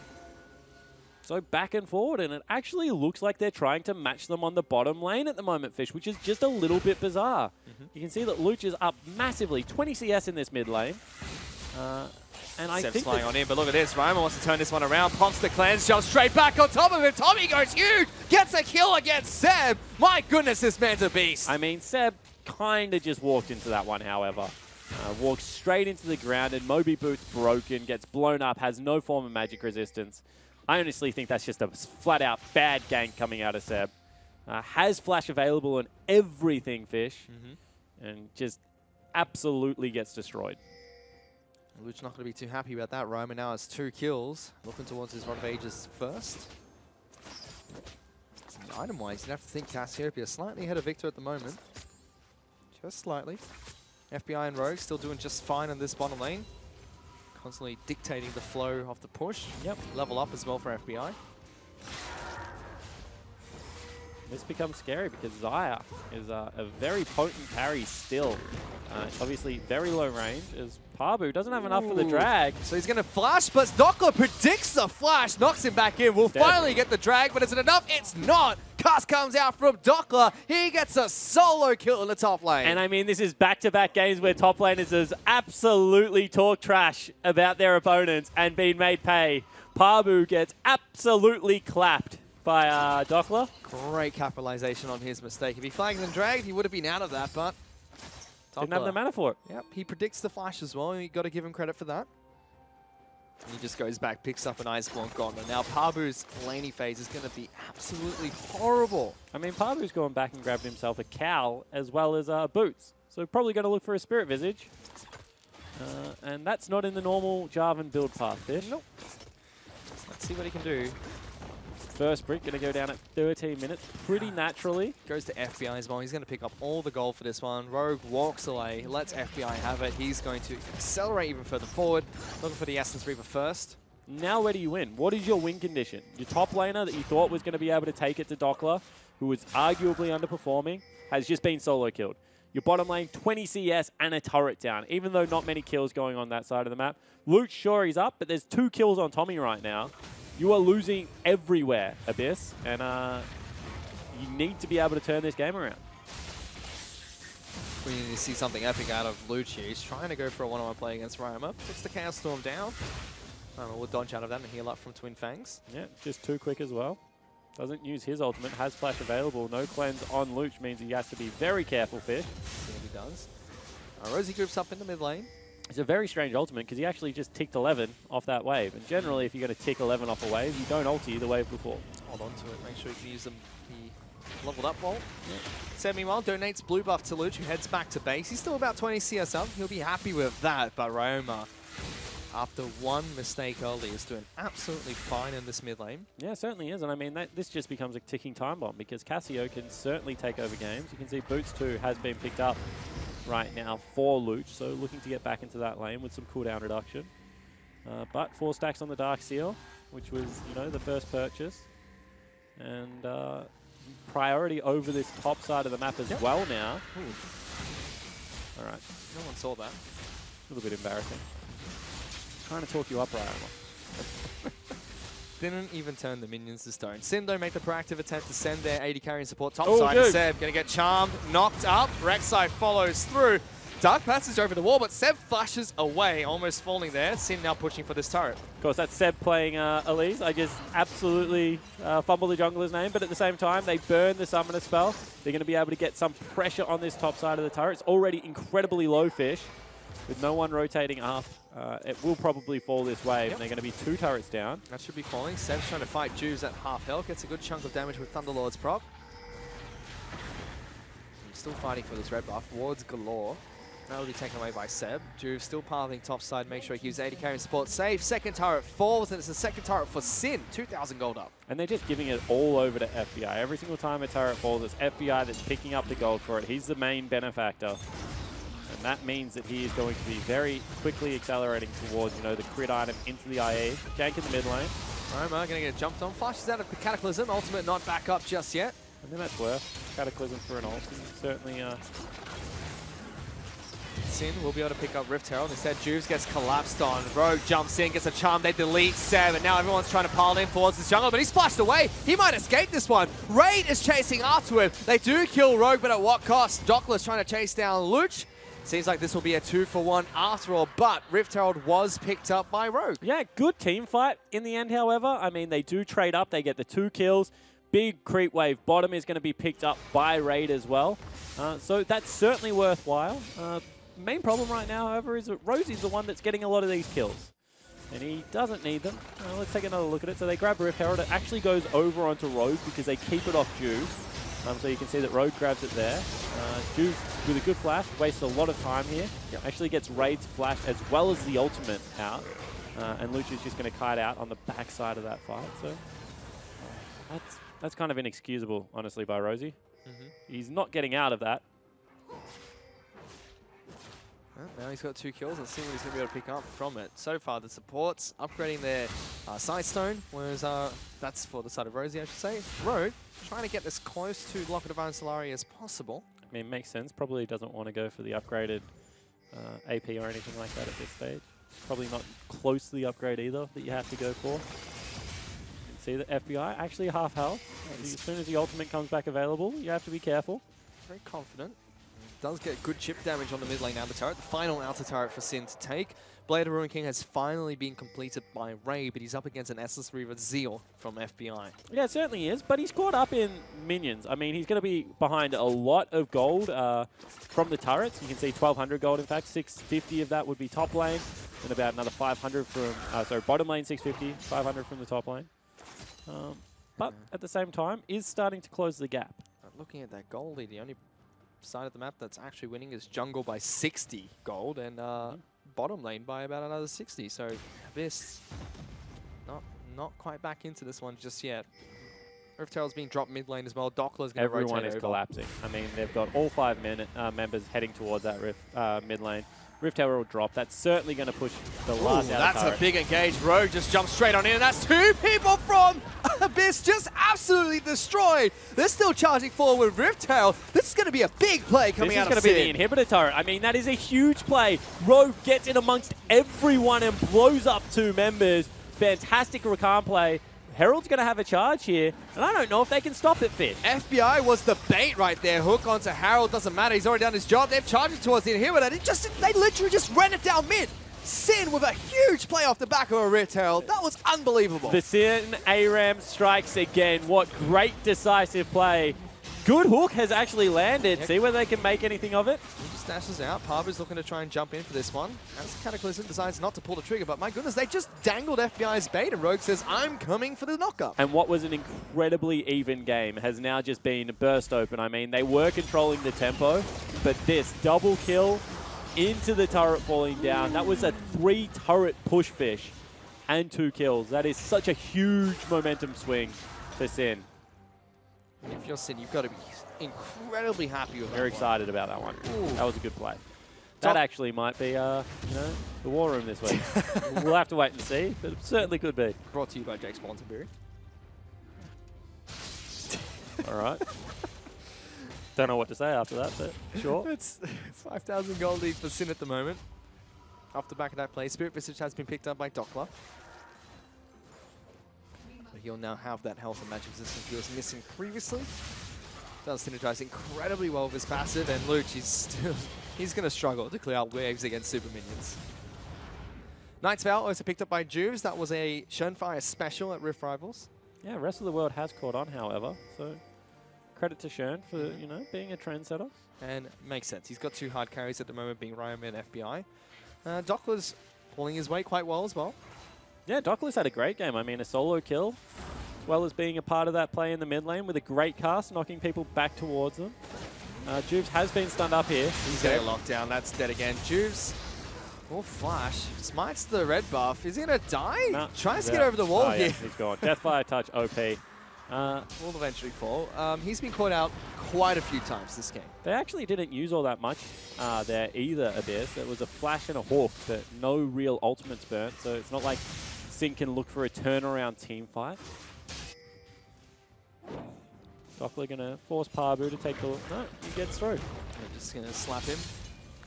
O: So back and forward, and it actually looks like they're trying to match them on the bottom lane at the moment, Fish, which is just a little bit bizarre. You can see that Luch is up massively, 20 CS in this mid lane. And I think
N: flying on in, but look at this. Ryoma wants to turn this one around. Pops the cleanse, jumps straight back on top of him. Tommy goes huge, gets a kill against Seb. My goodness, this man's a beast.
O: I mean, Seb kind of just walked into that one, however. Walks straight into the ground, and Moby Boots broken, gets blown up, has no form of magic resistance. I honestly think that's just a flat-out bad gank coming out of Seb. Has flash available on everything, Fish, and just absolutely gets destroyed.
N: Luch not going to be too happy about that. Ryoma now has 2 kills. Looking towards his Rod of Ages first. Item-wise, you'd have to think Cassiopeia slightly ahead of Victor at the moment. Just slightly. FBI and Rogue still doing just fine in this bottom lane. Constantly dictating the flow of the push.
O: Yep.
N: Level up as well for FBI.
O: This becomes scary because Xayah is a very potent parry still. Obviously very low range as Pabu doesn't have enough for the drag.
N: So he's going to flash, but Dockler predicts the flash, knocks him back in. We'll finally get the drag, but is it enough? It's not. Cast comes out from Dockler. He gets a solo kill in the top lane.
O: And I mean, this is back-to-back games where top laners has absolutely talk trash about their opponents and been made pay. Pabu gets absolutely clapped by Dockler.
N: Great capitalization on his mistake. If he flagged and dragged, he would have been out of that, but
O: Didn't have the mana for it.
N: Yep, he predicts the flash as well. You got to give him credit for that. And he just goes back, picks up an Ice Blonk Gauntlet. Now Pabu's laney phase is going to be absolutely horrible.
O: I mean, Pabu's gone back and grabbed himself a cowl as well as boots. So probably going to look for a Spirit Visage. And that's not in the normal Jarvan build path, Fish.
N: Nope. Let's see what he can do.
O: First brick going to go down at 13 minutes, pretty naturally.
N: Goes to FBI as well. He's going to pick up all the gold for this one. Rogue walks away, lets FBI have it. He's going to accelerate even further forward. Looking for the Essence Reaver first.
O: Now where do you win? What is your win condition? Your top laner that you thought was going to be able to take it to Dockler, who was arguably underperforming, has just been solo killed. Your bottom lane, 20 CS and a turret down, even though not many kills going on that side of the map. Luke, sure, he's up, but there's 2 kills on Tommy right now. You are losing everywhere, Abyss, and you need to be able to turn this game around.
N: We need to see something epic out of Lucci. He's trying to go for a one-on-one play against Ryoma. Puts the Chaos Storm down. We'll dodge out of that and heal up from Twin Fangs.
O: Yeah, just too quick as well. Doesn't use his ultimate, has flash available. No cleanse on Luch means he has to be very careful, Fish.
N: See what he does. Rosie groups up in the mid lane.
O: It's a very strange ultimate because he actually just ticked 11 off that wave. And generally, if you're going to tick 11 off a wave, you don't ulti the wave before.
N: Hold on to it. Make sure you can use them. He leveled up Walt. Yeah. Seb, meanwhile, donates blue buff to Luch, who heads back to base. He's still about 20 CS up. He'll be happy with that. But Ryoma, after one mistake early, is doing absolutely fine in this mid lane.
O: Yeah, it certainly is. And I mean, this just becomes a ticking time bomb because Cassio can certainly take over games. You can see Boots 2 has been picked up right now for Luch, so looking to get back into that lane with some cooldown reduction. But 4 stacks on the Dark Seal, which was, you know, the first purchase. And priority over this top side of the map as well now. Ooh. All right.
N: No one saw that.
O: A little bit embarrassing. Trying to talk you up, Ryan.
N: Didn't even turn the minions to stone. Sindo make the proactive attempt to send their AD carry and support top
O: Oh,
N: side.
O: dude.
N: Seb gonna get charmed, knocked up. Rek'Sai follows through. Dark passage over the wall, but Seb flashes away, almost falling there. Sin now pushing for this turret.
O: Of course, that's Seb playing Elise. I just absolutely fumble the jungler's name, but at the same time, they burn the summoner spell. They're going to be able to get some pressure on this top side of the turret. It's already incredibly low, Fish. With no one rotating up, it will probably fall this wave, and they're going to be 2 turrets down.
N: That should be falling. Seb's trying to fight Juves at half health. Gets a good chunk of damage with Thunderlord's prop. Still fighting for this red buff. Wards galore. That will be taken away by Seb. Juve still pathing top side. Make sure he keeps 80 carry and support. Save. Second turret falls, and it's the second turret for Sin. 2,000 gold up.
O: And they're just giving it all over to FBI. Every single time a turret falls, it's FBI that's picking up the gold for it. He's the main benefactor. And that means that he is going to be very quickly accelerating towards, you know, the crit item into the IE. Jank in the mid lane.
N: Roma going to get jumped on. Flashes out of the Cataclysm. Ultimate not back up just yet.
O: I think that's worth Cataclysm for an ult. Certainly...
N: Sin will be able to pick up Rift Herald. Instead, Juves gets collapsed on. Rogue jumps in, gets a charm. They delete Seb, and now everyone's trying to pile in towards this jungle, but he's splashed away. He might escape this one. Raid is chasing after him. They do kill Rogue, but at what cost? Dockler's trying to chase down Luch. Seems like this will be a 2-for-1 after all, but Rift Herald was picked up by Rogue.
O: Yeah, good team fight in the end, however. I mean, they do trade up. They get the 2 kills. Big creep wave bottom is going to be picked up by Raid as well. So that's certainly worthwhile. Main problem right now, however, is that Rosie's the one that's getting a lot of these kills. And he doesn't need them. Let's take another look at it. So they grab Rift Herald. It actually goes over onto Rogue because they keep it off Juve. So you can see that Rogue grabs it there. Juve, with a good flash, wastes a lot of time here. Yep. Actually gets Raid's flash as well as the ultimate out. And Lucia's just going to kite out on the backside of that fight. So that's kind of inexcusable, honestly, by Rosie. He's not getting out of that.
N: Now he's got 2 kills. Let's see what he's going to be able to pick up from it. So far, the supports upgrading their Sightstone, whereas that's for the side of Rosie, I should say. Rogue trying to get as close to Locket of Iron Solari as possible.
O: I mean, it makes sense. Probably doesn't want to go for the upgraded AP or anything like that at this stage. Probably not close to the upgrade either that you have to go for. You can see that FBI actually half health. As soon as the ultimate comes back available, you have to be careful.
N: Very confident. Does get good chip damage on the mid lane outer turret. The final outer turret for Sin to take. Blade of Ruin King has finally been completed by Ray, but he's up against an Essless Reaver Zeal from FBI.
O: Yeah, it certainly is, but he's caught up in minions. I mean, he's going to be behind a lot of gold from the turrets. You can see 1,200 gold, in fact. 650 of that would be top lane, and about another 500 from, bottom lane 650, 500 from the top lane. But at the same time, is starting to close the gap.
N: Looking at that gold lead, the only side of the map that's actually winning is Jungle by 60 gold, and bottom lane by about another 60. So Abyss not quite back into this one just yet. Rift Herald's being dropped mid lane as well. Dockler's going to rotate
O: Everyone is
N: over.
O: collapsing. I mean, they've got all 5 members heading towards that mid lane. Rift Herald drop. That's certainly going to push the last out.
N: That's a big engage. Rogue just jumps straight on in, and that's 2 people from Abyss just absolutely destroyed. They're still charging forward with Rift Herald. This is going to be a big play coming out of
O: This is going to be the inhibitor turret. I mean, that is a huge play. Rogue gets in amongst everyone and blows up 2 members. Fantastic Rakan play. Herald's going to have a charge here, and I don't know if they can stop it, Fish.
N: FBI was the bait right there. Hook onto Herald, doesn't matter. He's already done his job. They've charged towards the inhibitor. They literally just ran it down mid. Sin with a huge play off the back of a Rift Herald. That was unbelievable.
O: The Sin ARAM strikes again. What great decisive play. Good hook has actually landed. See whether they can make anything of it.
N: He just dashes out. Parver's looking to try and jump in for this one. As Cataclysm decides not to pull the trigger, but my goodness, they just dangled FBI's bait, and Rogue says, I'm coming for the knockup.
O: And what was an incredibly even game has now just been burst open. I mean, they were controlling the tempo, but this double kill into the turret falling down, that was a 3-turret push, Fish, and 2 kills. That is such a huge momentum swing for Sin.
N: If you're Sin, you've got to be incredibly happy with that.
O: Very excited about that one.
N: Ooh.
O: That was a good play. That actually might be, the war room this week. We'll have to wait and see, but it certainly could be.
N: Brought to you by Jake Sponsorberry.
O: All right. Don't know what to say after that, but sure.
N: It's 5,000 gold lead for Sin at the moment. Off the back of that play, Spirit Visage has been picked up by Dockler. He'll now have that health and magic resistance he was missing previously. Does synergize incredibly well with his passive, and Luch, he's going to struggle to clear out waves against super minions. Knight's Vow also picked up by Juves. That was a Schönfire special at Rift Rivals.
O: Yeah, rest of the world has caught on, however. So credit to Schön for being a trendsetter.
N: And makes sense. He's got 2 hard carries at the moment, being Ryan and FBI. Dockler's pulling his weight quite well as well.
O: Yeah, Dockler's had a great game. I mean, a solo kill, as well as being a part of that play in the mid lane with a great cast, knocking people back towards them. Juves has been stunned up here.
N: He's getting locked down. That's dead again. Juves, flash, smites the red buff. Is he going to die?
O: No,
N: Tries to get over the wall here.
O: Yeah, he's gone. Deathfire Touch, OP.
N: Will eventually fall. He's been caught out quite a few times this game.
O: They actually didn't use all that much there either, Abyss. It was a flash and a hook, but no real ultimates burnt, so it's not like Sin can look for a turnaround team fight. Dockler going to force Parbu to take the... No, he gets through.
N: They're just going to slap him.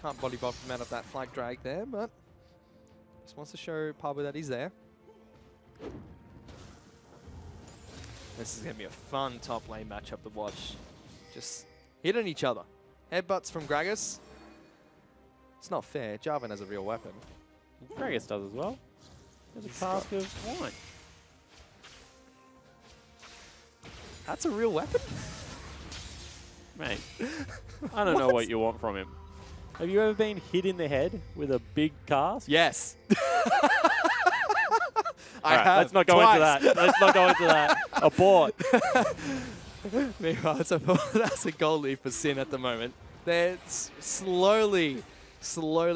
N: Can't body buff him out of that flag drag there, but just wants to show Parbu that he's there. This is going to be a fun top lane matchup to watch. Just hitting each other. Headbutts from Gragas. It's not fair. Jarvan has a real weapon.
O: Gragas does as well. There's a cask of wine.
N: That's a real weapon?
O: Mate, I don't know what you want from him. Have you ever been hit in the head with a big cask?
N: Yes.
O: I have. Let's not go into that. Let's not go into that. Abort.
N: Meanwhile, that's a goal lead for Sin at the moment. They're slowly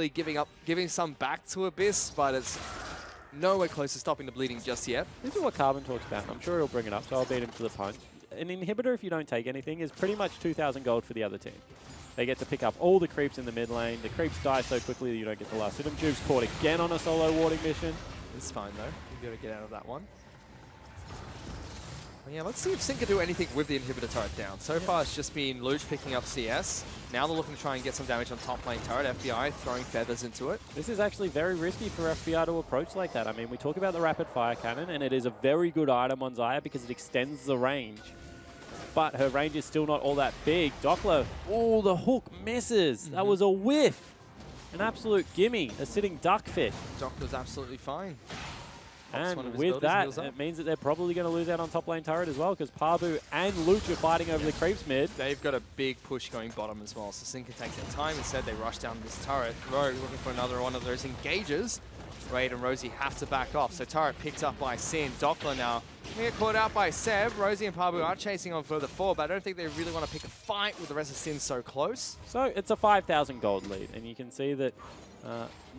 N: giving some back to Abyss, but it's nowhere close to stopping the bleeding just yet.
O: This is what Carbon talks about. I'm sure he'll bring it up, so I'll beat him to the punch. An inhibitor, if you don't take anything, is pretty much 2,000 gold for the other team. They get to pick up all the creeps in the mid lane. The creeps die so quickly that you don't get the last hit them. Juve's caught again on a solo warding mission.
N: It's fine, though. You've got to get out of that one. Yeah, let's see if Sin can do anything with the inhibitor turret down. So far, it's just been Luch picking up CS. Now they're looking to try and get some damage on top lane turret. FBI throwing feathers into it.
O: This is actually very risky for FBI to approach like that. I mean, we talk about the rapid fire cannon, and it is a very good item on Xayah because it extends the range. but her range is still not all that big. Doppler, oh, the hook misses. That was a whiff. An absolute gimme, a sitting duckfish.
N: Doppler's absolutely fine.
O: And with that, it means that they're probably going to lose out on top lane turret as well, because Pabu and Luch are fighting over the creeps mid.
N: They've got a big push going bottom as well, so Sin can take their time. Instead, they rush down this turret. Rogue looking for another one of those engages. Raid and Rosie have to back off, so turret picked up by Sin. Doppler now going to get caught out by Seb. Rosie and Pabu are chasing on further forward, but I don't think they really want to pick a fight with the rest of Sin so close.
O: So it's a 5,000 gold lead, and you can see that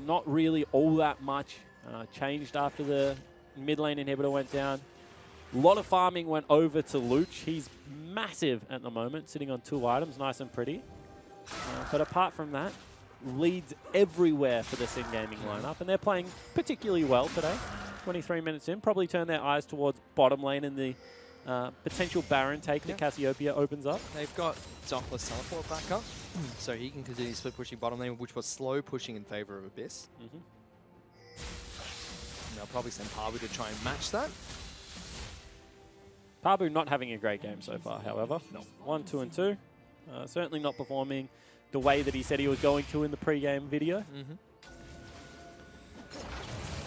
O: not really all that much changed after the mid lane inhibitor went down. A lot of farming went over to Luch. He's massive at the moment, sitting on 2 items, nice and pretty. But apart from that, leads everywhere for the Sin Gaming lineup, and they're playing particularly well today. 23 minutes in, probably turn their eyes towards bottom lane and the potential Baron take that Cassiopeia opens up.
N: They've got Doppler's teleport back up, so he can continue split pushing bottom lane, which was slow pushing in favor of Abyss. They'll probably send Pabu to try and match that.
O: Pabu not having a great game so far, however. 1, 2, and 2. Certainly not performing the way that he said he was going to in the pre-game video.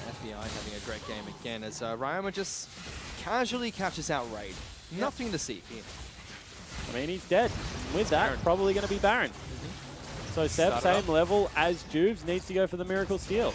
N: FBI having a great game again as Ryoma just casually catches out Raid. Nothing to see here.
O: I mean, he's dead. With that, probably going to be Baron. So Seb, same level as Juves, needs to go for the Miracle Steal.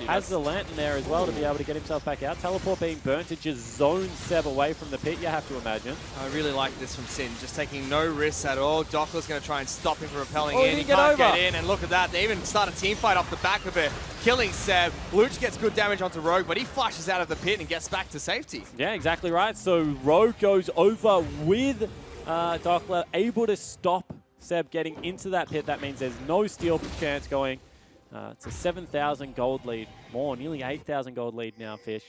O: Has the Lantern there as well to be able to get himself back out. Teleport being burnt to just zone Seb away from the pit, you have to imagine.
N: I really like this from Sin, just taking no risks at all. Doppler's going to try and stop him from rappelling in.
O: He
N: can't get in, and look at that. They even start a team fight off the back of it, killing Seb. Luch gets good damage onto Rogue, but he flashes out of the pit and gets back to safety.
O: Yeah, exactly right. So Rogue goes over with Doppler, able to stop Seb getting into that pit. That means there's no steal chance going. It's a 7,000 gold lead, nearly 8,000 gold lead now, Fish.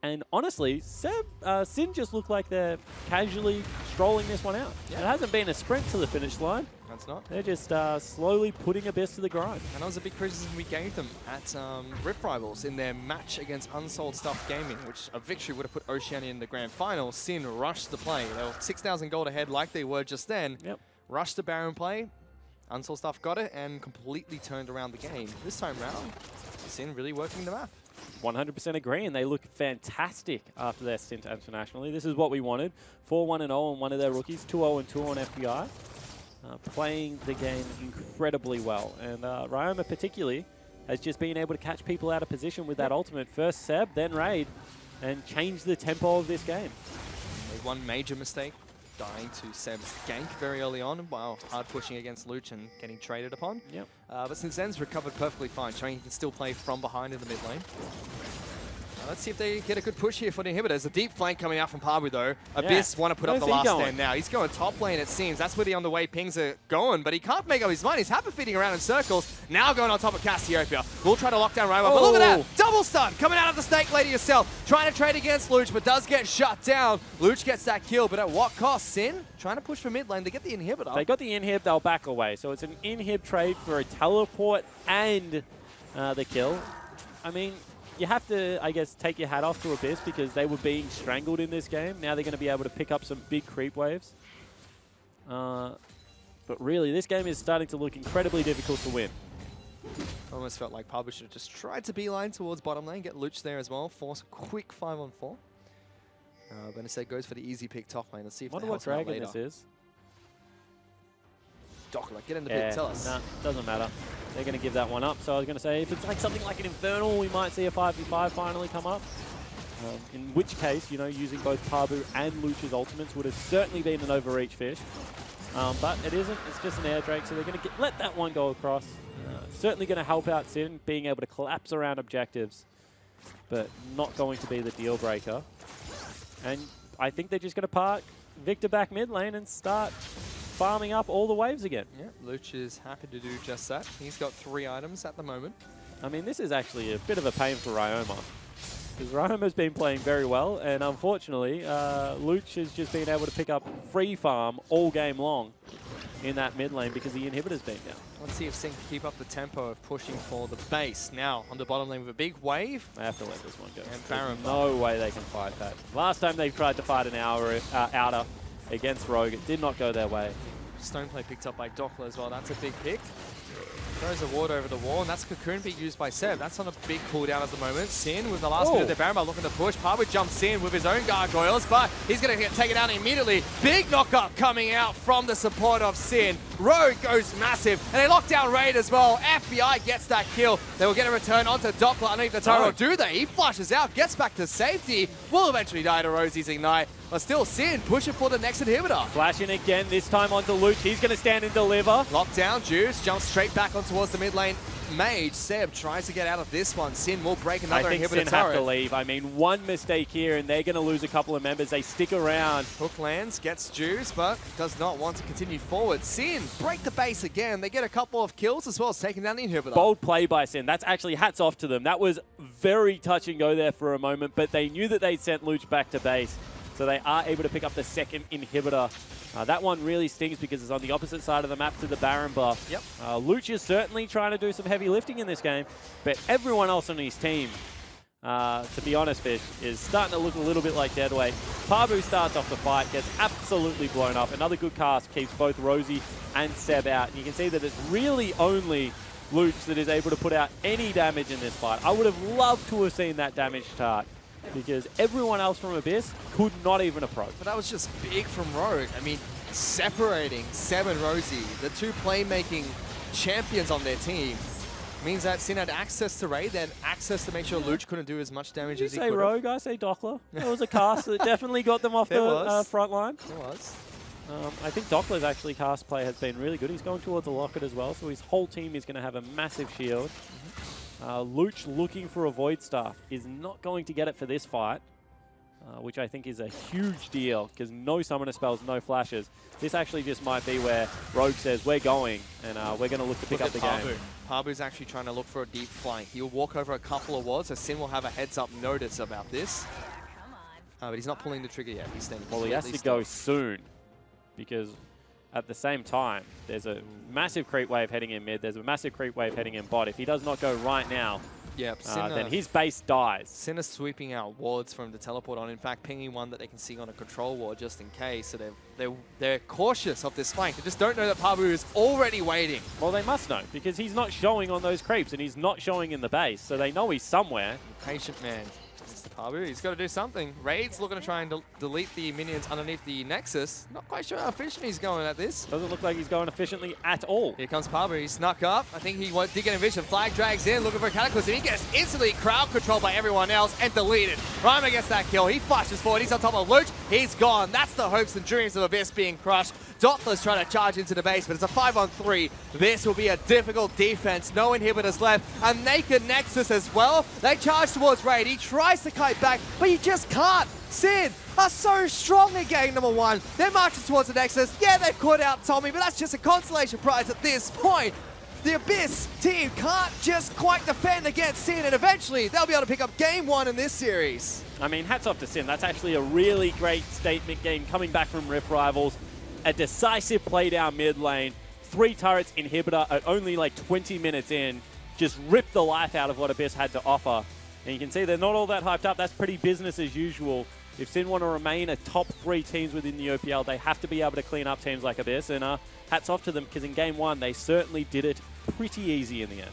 O: And honestly, Sin just look like they're casually strolling this one out. It hasn't been a sprint to the finish line.
N: That's not.
O: They're just slowly putting Abyss to the grind.
N: And that was a big criticism we gave them at Rift Rivals in their match against Unsold Stuff Gaming, which a victory would have put Oceania in the grand final. Sin rushed the play. They were 6,000 gold ahead like they were just then. Rushed the Baron play. Unsold Stuff got it and completely turned around the game. This time round, Sin really working the map.
O: 100% agree, and they look fantastic after their stint internationally. This is what we wanted. 4-1-0 on one of their rookies, 2-0-2 on FBI. Playing the game incredibly well. And Ryoma particularly has just been able to catch people out of position with that ultimate. First Seb, then Raid, and change the tempo of this game.
N: Made one major mistake, dying to Seb's gank very early on while hard pushing against Luch and getting traded upon. But since then's recovered perfectly fine, showing he can still play from behind in the mid lane. Let's see if they get a good push here for the inhibitor. There's a deep flank coming out from Pabu though. Abyss want to put up the last stand now. He's going top lane it seems. That's where the on the way pings are going, but he can't make up his mind. He's happy feeding around in circles. Now going on top of Cassiopeia. We'll try to lock down Ryoma, but look at that! Double stun coming out of the Snake Lady herself. Trying to trade against Luch, but does get shut down. Luch gets that kill, but at what cost? Sin trying to push for mid lane. They get the inhibitor.
O: They got the inhib, they'll back away. So it's an inhib trade for a teleport and the kill. I mean, you have to, I guess, take your hat off to Abyss because they were being strangled in this game. Now they're going to be able to pick up some big creep waves. But really, this game is starting to look incredibly difficult to win.
N: Almost felt like Pabu should have just tried to beeline towards bottom lane, get Luch there as well, force a quick 5-on-4. But instead goes for the easy pick top lane. Let's see if
O: I wonder what dragon this is.
N: Doppler, get in the pit, tell us.
O: Nah, doesn't matter. They're going to give that one up. So I was going to say, if it's like something like an Infernal, we might see a 5v5 finally come up. In which case, you know, using both Pabu and Luch's ultimates would have certainly been an overreach, Fish. But it isn't. It's just an air drake, so they're going to let that one go across. Certainly going to help out Sin, being able to collapse around objectives, but not going to be the deal breaker. And I think they're just going to park Victor back mid lane and start farming up all the waves again.
N: Yeah, Luch is happy to do just that. He's got 3 items at the moment.
O: I mean, this is actually a bit of a pain for Ryoma, because Ryoma's been playing very well, and unfortunately, Luch has just been able to pick up free farm all game long in that mid lane because the inhibitor's been down.
N: Let's see if Sin can keep up the tempo of pushing for the base. Now, on the bottom lane with a big wave.
O: They have to let this one go.
N: And Baron.
O: No way they can fight that. Last time they tried to fight an outer, against Rogue. It did not go their way.
N: Stoneplay picked up by Doppler as well. That's a big pick. Throws a ward over the wall, and that's Cocoon being used by Seb. That's on a big cooldown at the moment. Sin with the last bit of the Baron looking to push. Parbu jumps in with his own gargoyles, but he's going to get taken out immediately. Big knock-up coming out from the support of Sin. Rogue goes massive, and they lock down Raid as well. FBI gets that kill. They will get a return onto Doppler underneath the turret. Do they? He flushes out, gets back to safety. Will eventually die to Rosie's Ignite. But still, Sin pushing for the next inhibitor.
O: Flashing again, this time onto Luch. He's going to stand and deliver.
N: Lockdown, Juice jumps straight back on towards the mid lane. Mage, Seb tries to get out of this one. Sin will break another
O: I think
N: inhibitor
O: Sin have to leave. I mean, one mistake here and they're going to lose a couple of members. They stick around.
N: Hook lands, gets Juice, but does not want to continue forward. Sin break the base again. They get a couple of kills as well as taking down the inhibitor.
O: Bold play by Sin. That's actually hats off to them. That was very touch and go there for a moment, but they knew that they'd sent Luch back to base. So they are able to pick up the second inhibitor. That one really stings because it's on the opposite side of the map to the Baron buff.
N: Yep.
O: Luch is certainly trying to do some heavy lifting in this game, but everyone else on his team, to be honest, Fish, is starting to look a little bit like deadweight. Parbu starts off the fight, gets absolutely blown up. Another good cast keeps both Rosie and Seb out. And you can see that it's really only Luch that is able to put out any damage in this fight. I would have loved to have seen that damage chart, because everyone else from Abyss could not even approach.
N: But that was just big from Rogue. I mean, separating Seb and Rosie, the two playmaking champions on their team, means that Sin had access to Raid, then access to make sure Luch couldn't do as much damage as he could.
O: You say Rogue, I say Doppler. There was a cast that definitely got them off the front line.
N: There was.
O: I think Doppler's actually cast play has been really good. He's going towards the Locket as well, so his whole team is going to have a massive shield. Luch looking for a Void Staff is not going to get it for this fight, which I think is a huge deal because no summoner spells, no flashes. This actually just might be where Rogue says, we're going, and we're going to look to pick up the game.
N: Parbu's actually trying to look for a deep flank. He'll walk over a couple of wards, so Sin will have a heads-up notice about this. But he's not pulling the trigger yet. He's staying
O: Well, he has to go soon because at the same time, there's a massive creep wave heading in mid. There's a massive creep wave heading in bot. If he does not go right now, then his base dies.
N: Sin is sweeping out wards from the teleport on. In fact, pinging one that they can see on a control ward just in case. So they're cautious of this flank. They just don't know that Parbu is already waiting.
O: Well, they must know because he's not showing on those creeps and he's not showing in the base. So they know he's somewhere.
N: Patient man. Parbu, he's got to do something. Raid's looking to try and delete the minions underneath the Nexus. Not quite sure how efficient he's going at this.
O: Doesn't look like he's going efficiently at all.
N: Here comes Parbu. He snuck up. I think he did get a vision. Flag drags in, looking for a Cataclysm. He gets instantly crowd controlled by everyone else and deleted. Reimer gets that kill. He flashes forward. He's on top of Luch. He's gone. That's the hopes and dreams of Abyss being crushed. Doppler's trying to charge into the base, but it's a 5-on-3. This will be a difficult defense. No inhibitors left. A naked Nexus as well. They charge towards Raid. He tries to kite back, but you just can't. Sin are so strong in game number one. They're marching towards the Nexus. Yeah, they've caught out Tommy, but that's just a consolation prize at this point. The Abyss team can't just quite defend against Sin, and eventually they'll be able to pick up game one in this series.
O: I mean, hats off to Sin. That's actually a really great statement game coming back from Rift Rivals. A decisive play down mid lane. 3 turrets inhibitor at only like 20 minutes in. Just ripped the life out of what Abyss had to offer. And you can see they're not all that hyped up. That's pretty business as usual. If Sin want to remain a top 3 teams within the OPL, they have to be able to clean up teams like Abyss. And hats off to them because in game 1, they certainly did it pretty easy in the end.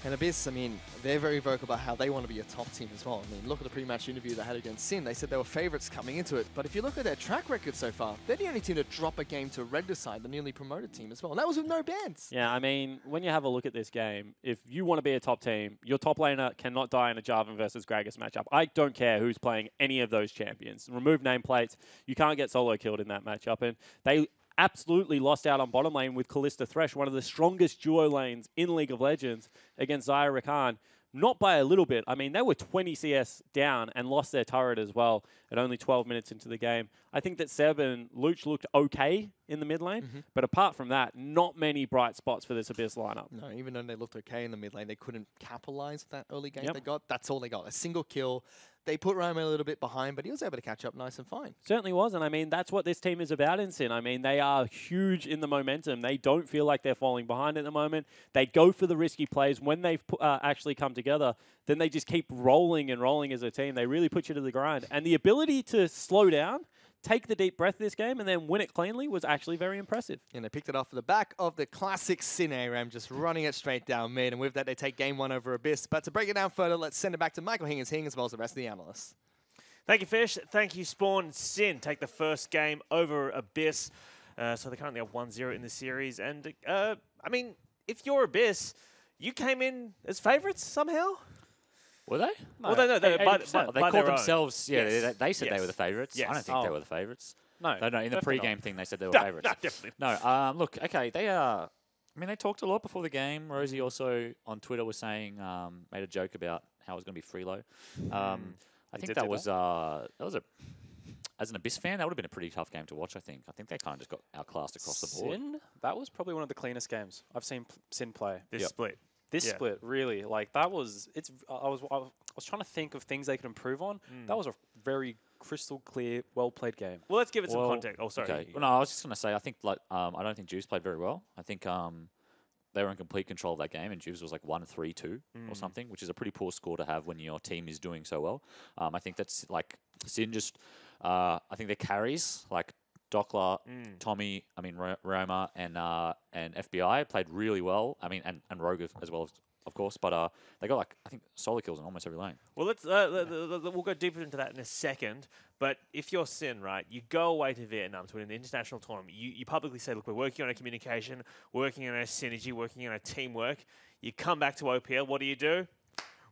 N: And Abyss, I mean, they're very vocal about how they want to be a top team as well. I mean, look at the pre-match interview they had against Sin. They said they were favourites coming into it. But if you look at their track record so far, they're the only team to drop a game to Regicide, the newly promoted team as well. And that was with no bans.
O: Yeah, I mean, when you have a look at this game, if you want to be a top team, your top laner cannot die in a Jarvan versus Gragas matchup. I don't care who's playing any of those champions. Remove nameplates. You can't get solo killed in that matchup. And they absolutely lost out on bottom lane with Kalista Thresh, one of the strongest duo lanes in League of Legends, against Xayah Rakan. Not by a little bit. I mean, they were 20 CS down and lost their turret as well at only 12 minutes into the game. I think that Seb and Luch looked okay in the mid lane, but apart from that, not many bright spots for this Abyss lineup.
N: No, even though they looked okay in the mid lane, they couldn't capitalize that early game they got. That's all they got. A single kill. They put Reimer a little bit behind, but he was able to catch up nice and fine.
O: Certainly was, and I mean, that's what this team is about in Sin. I mean, they are huge in the momentum. They don't feel like they're falling behind at the moment. They go for the risky plays. When they've actually come together, then they just keep rolling and rolling as a team. They really put you to the grind. And the ability to slow down, take the deep breath this game and then win it cleanly was actually very impressive.
N: And they picked it off the back of the classic Sin ARAM, just running it straight down mid. And with that, they take game 1 over Abyss. But to break it down further, let's send it back to Michael Hing as well as the rest of the analysts.
A: Thank you, Fish. Thank you, Spawn. Sin take the first game over Abyss. So they currently have 1-0 in the series. And, I mean, if you're Abyss, you came in as favourites somehow?
C: Were they?
A: No. Well, they
C: called themselves. Yeah,
A: yes.
C: they said they were the favourites.
A: Yes.
C: I don't think they were the favourites.
O: No,
C: in the pre-game thing, they said they were
A: No,
C: favourites.
A: no, definitely.
C: No, look, okay, they are. I mean, they talked a lot before the game. Rosie also on Twitter was saying, made a joke about how it was going to be freelo. I think that was a. As an Abyss fan, that would have been a pretty tough game to watch. I think they kind of just got outclassed across the board.
B: Sin, that was probably one of the cleanest games I've seen Sin play.
A: This split.
B: This split, really, like that was. I was trying to think of things they could improve on. That was a very crystal clear, well played game.
A: Well, let's give it some context. Oh, sorry.
C: Okay. Well, no, I was just going to say, I think I don't think Juves played very well. I think they were in complete control of that game, and Juves was like 1-3-2 or something, which is a pretty poor score to have when your team is doing so well. I think that's like Sin just. I think their carries like Dockler, Tommy, Roma and FBI played really well. I mean, and Rogue as well, of course. But they got I think solo kills in almost every lane.
A: Well, we'll go deeper into that in a second. But if you're Sin, right, you go away to Vietnam to win an international tournament. You publicly say, look, we're working on our communication, working on our synergy, working on our teamwork. You come back to OPL, what do?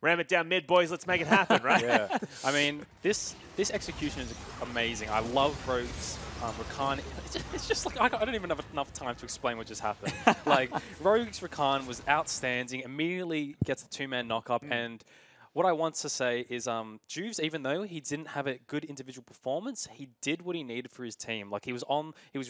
A: Ram it down mid, boys. Let's make it happen, right?
B: Yeah. I mean, this execution is amazing. I love Rogue's Rakan. It's just like I don't even have enough time to explain what just happened. Like Rogue's Rakan was outstanding. Immediately gets the 2-man knock-up. And what I want to say is Juves, even though he didn't have a good individual performance, he did what he needed for his team. Like he was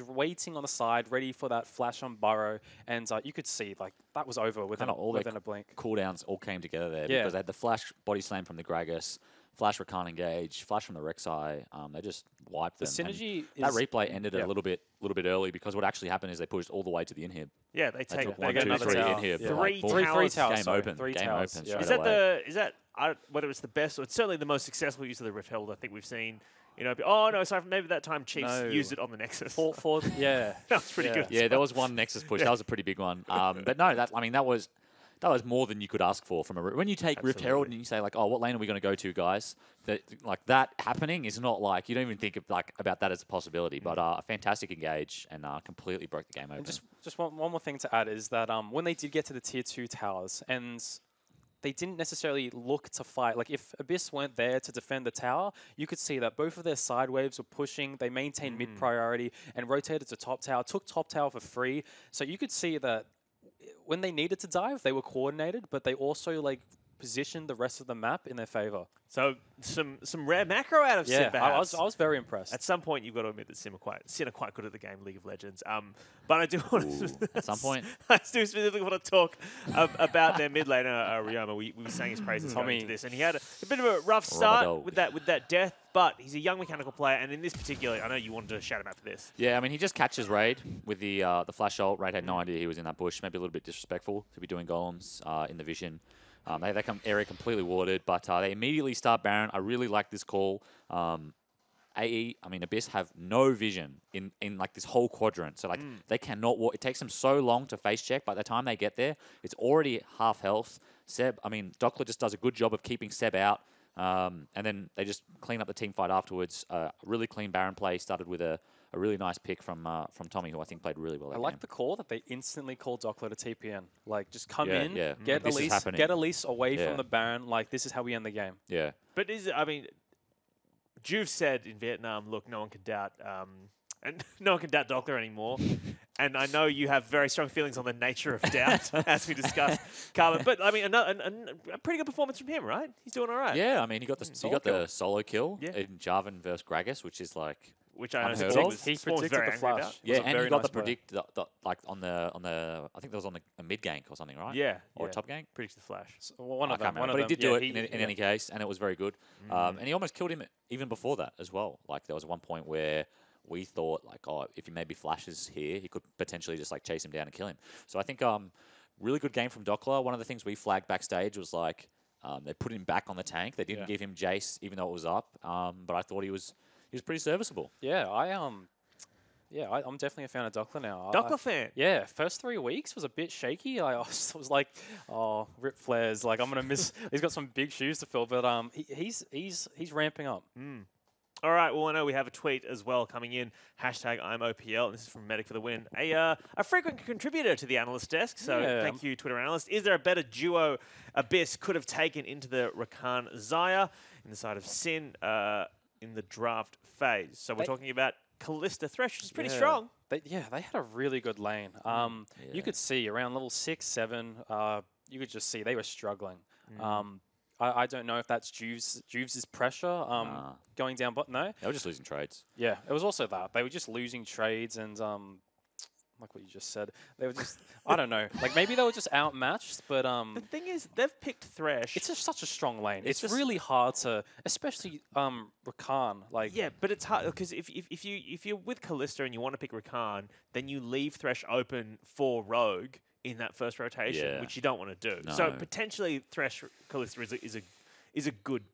B: waiting on the side, ready for that flash on Burrow, and you could see like that was over within a blink.
C: Cooldowns all came together there
B: Yeah.
C: because they had the flash body slam from the Gragas, flash Rakan engage, flash from the Rek'Sai. They just wiped them.
B: The synergy
C: that replay ended a little bit early because what actually happened is they pushed all the way to the inhib.
A: Yeah, they take
C: took
A: they
C: 1,
A: get
C: 2,
A: another
C: 3
A: tower.
C: inhib.
A: Yeah.
B: Three towers.
C: Game open.
B: Three
C: Game
B: towers.
C: open.
B: Yeah.
A: Is that whether it's the best or it's certainly the most successful use of the Rift Herald I think we've seen. You know, oh no, sorry, maybe that time Chiefs used it on the Nexus.
B: Yeah,
A: that was pretty good.
C: Yeah, there was one Nexus push. That was a pretty big one. But no, that was more than you could ask for from when you take Rift Herald and you say like, oh, what lane are we going to go to, guys? That happening is not like you don't even think of about that as a possibility. But a fantastic engage and completely broke the game open.
B: And just one more thing to add is that when they did get to the tier 2 towers and they didn't necessarily look to fight. Like if Abyss weren't there to defend the tower, you could see that both of their side waves were pushing. They maintained mid priority and rotated to top tower, took top tower for free. So you could see that when they needed to dive, they were coordinated, but they also positioned the rest of the map in their favor.
A: So some rare macro out of Sin.
B: I was very impressed.
A: At some point, you've got to admit that Sin are quite good at the game League of Legends. But I do want to
C: at some point,
A: I do specifically want to talk about their mid laner Ryoma. We were saying his praises going into this, and he had a bit of a rough start with that death. But he's a young mechanical player, and in this particular, I know you wanted to shout him out for this.
C: Yeah, I mean, he just catches Raid with the flash ult. Raid had no idea he was in that bush. Maybe a little bit disrespectful to be doing golems in the vision. They come area completely warded, but they immediately start Baron. I really like this call. Abyss have no vision in this whole quadrant. So they cannot walk. It takes them so long to face check. By the time they get there, it's already half health. Dockler just does a good job of keeping Seb out. And then they just clean up the team fight afterwards. Really clean Baron play. Started with a really nice pick from Tommy, who I think played really well.
B: I like the call that they instantly called Dockler to TPN. Just come
C: get
B: Elise away from the Baron. This is how we end the game.
C: Yeah.
A: But Juve said in Vietnam, look, no one can doubt Dockler anymore. And I know you have very strong feelings on the nature of doubt, as we discussed, Carbon. But a pretty good performance from him, right? He's doing all right.
C: Yeah, he got the solo kill in Jarvan versus Gragas, which is
A: which I know
B: he predicted the flash.
C: Yeah, and he got the predict on the I think that was on a mid gank or something, right?
A: Yeah,
C: or a top gank.
A: Predicted the flash.
B: So one of them.
C: But he did do it in any case, and it was very good. And he almost killed him even before that as well. There was one point where we thought if he maybe flashes here, he could potentially just chase him down and kill him. So I think really good game from Dockler. One of the things we flagged backstage was they put him back on the tank. They didn't give him Jace even though it was up. But I thought he was he was pretty serviceable.
B: Yeah, I'm definitely a fan of Dockler now.
A: Dockler fan?
B: Yeah, first 3 weeks was a bit shaky. I was like, oh, rip flares. Like, I'm going to miss. He's got some big shoes to fill, but he's ramping up.
A: All right, well, I know we have a tweet as well coming in, #ImOPL, and this is from Medic for the Win. A frequent contributor to the analyst desk, so thank you, Twitter analyst. Is there a better duo Abyss could have taken into the Rakan Zaya in the side of Sin in the draft phase? So we're talking about Kalista Thresh, which is pretty strong.
B: They had a really good lane. You could see around level 6, 7, you could just see they were struggling. I don't know if that's Juves' pressure going down, but no.
C: They were just losing trades.
B: Yeah, it was also that. They were just losing trades and, like what you just said, they were just, I don't know. Like, maybe they were just outmatched, but...
A: the thing is, they've picked Thresh.
B: It's just such a strong lane. It's really hard to, especially Rakan. Like,
A: yeah, but it's hard, because if you're with Kalista and you want to pick Rakan, then you leave Thresh open for Rogue in that first rotation, which you don't want to do.
C: No.
A: So potentially Thresh Kalista is a good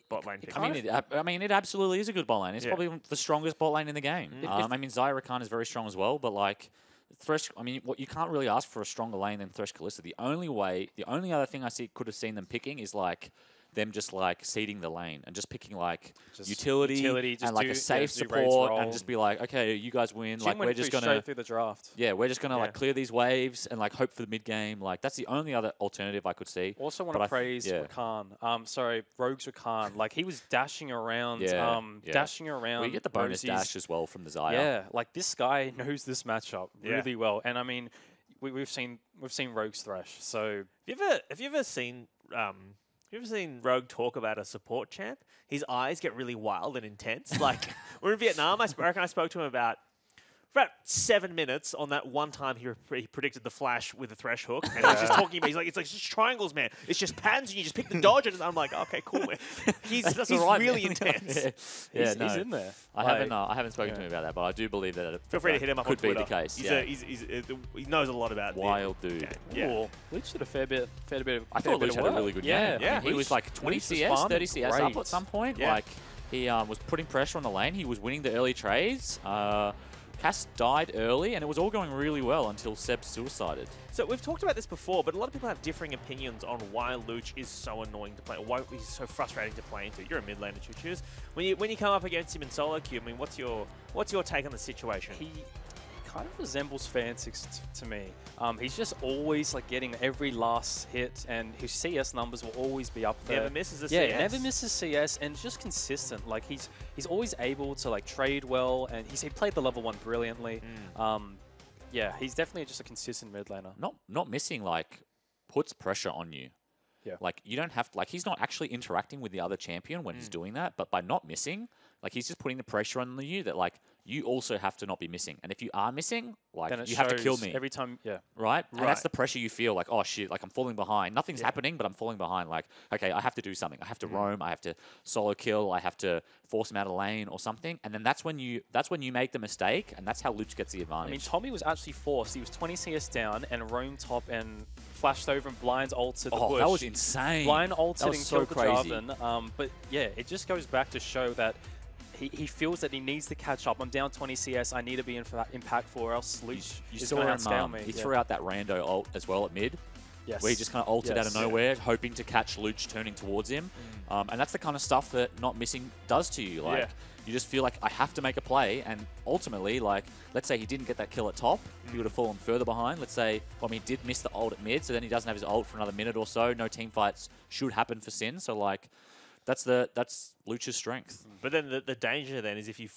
A: bot lane pick.
C: I mean, it absolutely is a good bot lane. It's probably the strongest bot lane in the game. I mean, Zaya Rakan is very strong as well, but like Thresh, I mean, you can't really ask for a stronger lane than Thresh Kalista. The only other thing I could have seen them picking is like them just like seeding the lane and just picking like utility and like a safe support and just be like, okay, you guys win.
B: Jim
C: like
B: went
C: we're just gonna
B: straight through the draft.
C: Yeah, we're just gonna like clear these waves and like hope for the mid game. Like that's the only other alternative I could see.
B: Also want to praise Rakan. Sorry, Rogue's Rakan. Like he was dashing around, dashing around.
C: We get the bonus
B: Rosie's.
C: dash as well from the Zaya.
B: Yeah, like this guy knows this matchup really well. And I mean, we've seen Rogue's Thresh. So
A: have you ever seen Rogue talk about a support champ? His eyes get really wild and intense. Like, we're in Vietnam. I reckon I spoke to him about 7 minutes on that one time he predicted the flash with the Thresh hook. And he's just talking about, it's like just triangles, man. It's just patterns and you just pick the dodge. And I'm like, okay, cool, man. He's really intense.
B: He's in there.
C: I haven't spoken to him about that, but I do believe that
A: feel free to hit him up on Twitter.
C: Could be the case.
A: He knows a lot about
C: wild dude.
B: Yeah. Luch did a fair bit of
C: I thought Luch had a really good game.
B: Yeah.
C: He was like 20 CS, 30 CS up at some point.
A: Yeah.
C: Like, he was putting pressure on the lane. He was winning the early trades. Cass died early, and it was all going really well until Seb suicided.
A: So we've talked about this before, but a lot of people have differing opinions on why Luch is so annoying to play, or why he's so frustrating to play into. You're a mid laner, Choo-Choos. When you come up against him in solo queue, I mean, what's your take on the situation?
B: He kind of resembles Fantix to me. He's just always like getting every last hit, and his CS numbers will always be up there.
A: Never misses a CS.
B: Yeah, never misses CS, and just consistent. Like he's always able to like trade well, and he played the level 1 brilliantly. Yeah, he's definitely just a consistent mid laner.
C: Not missing like puts pressure on you.
B: Yeah.
C: Like you don't have like he's not actually interacting with the other champion when he's doing that, but by not missing, like he's just putting the pressure on you that like you also have to not be missing. And if you are missing, like
B: then
C: you have to kill me
B: every time. Yeah.
C: Right? And that's the pressure you feel like, oh shit, like I'm falling behind. Nothing's happening, but I'm falling behind. Like, okay, I have to do something. I have to roam. I have to solo kill. I have to force him out of the lane or something. And then that's when you make the mistake, and that's how Luch gets the advantage.
B: I mean, Tommy was actually forced. He was 20 CS down and roamed top and flashed over and blinds ulted the bush.
C: That was insane.
B: Blind ulted
C: that was
B: and
C: so
B: killed the
C: crazy.
B: Jarvan. But yeah, it just goes back to show that he feels that he needs to catch up. I'm down 20 CS. I need to be impactful, or else Luch is going to outscale me.
C: He threw out that rando ult as well at mid.
B: Yes.
C: Where he just kind of ulted out of nowhere, hoping to catch Luch turning towards him. And that's the kind of stuff that not missing does to you. Like, you just feel like I have to make a play, and ultimately, like, let's say he didn't get that kill at top, he would have fallen further behind. Let's say, he did miss the ult at mid, so then he doesn't have his ult for another minute or so. No team fights should happen for Sin. So, like, that's Luch's strength.
A: But then the danger then is if you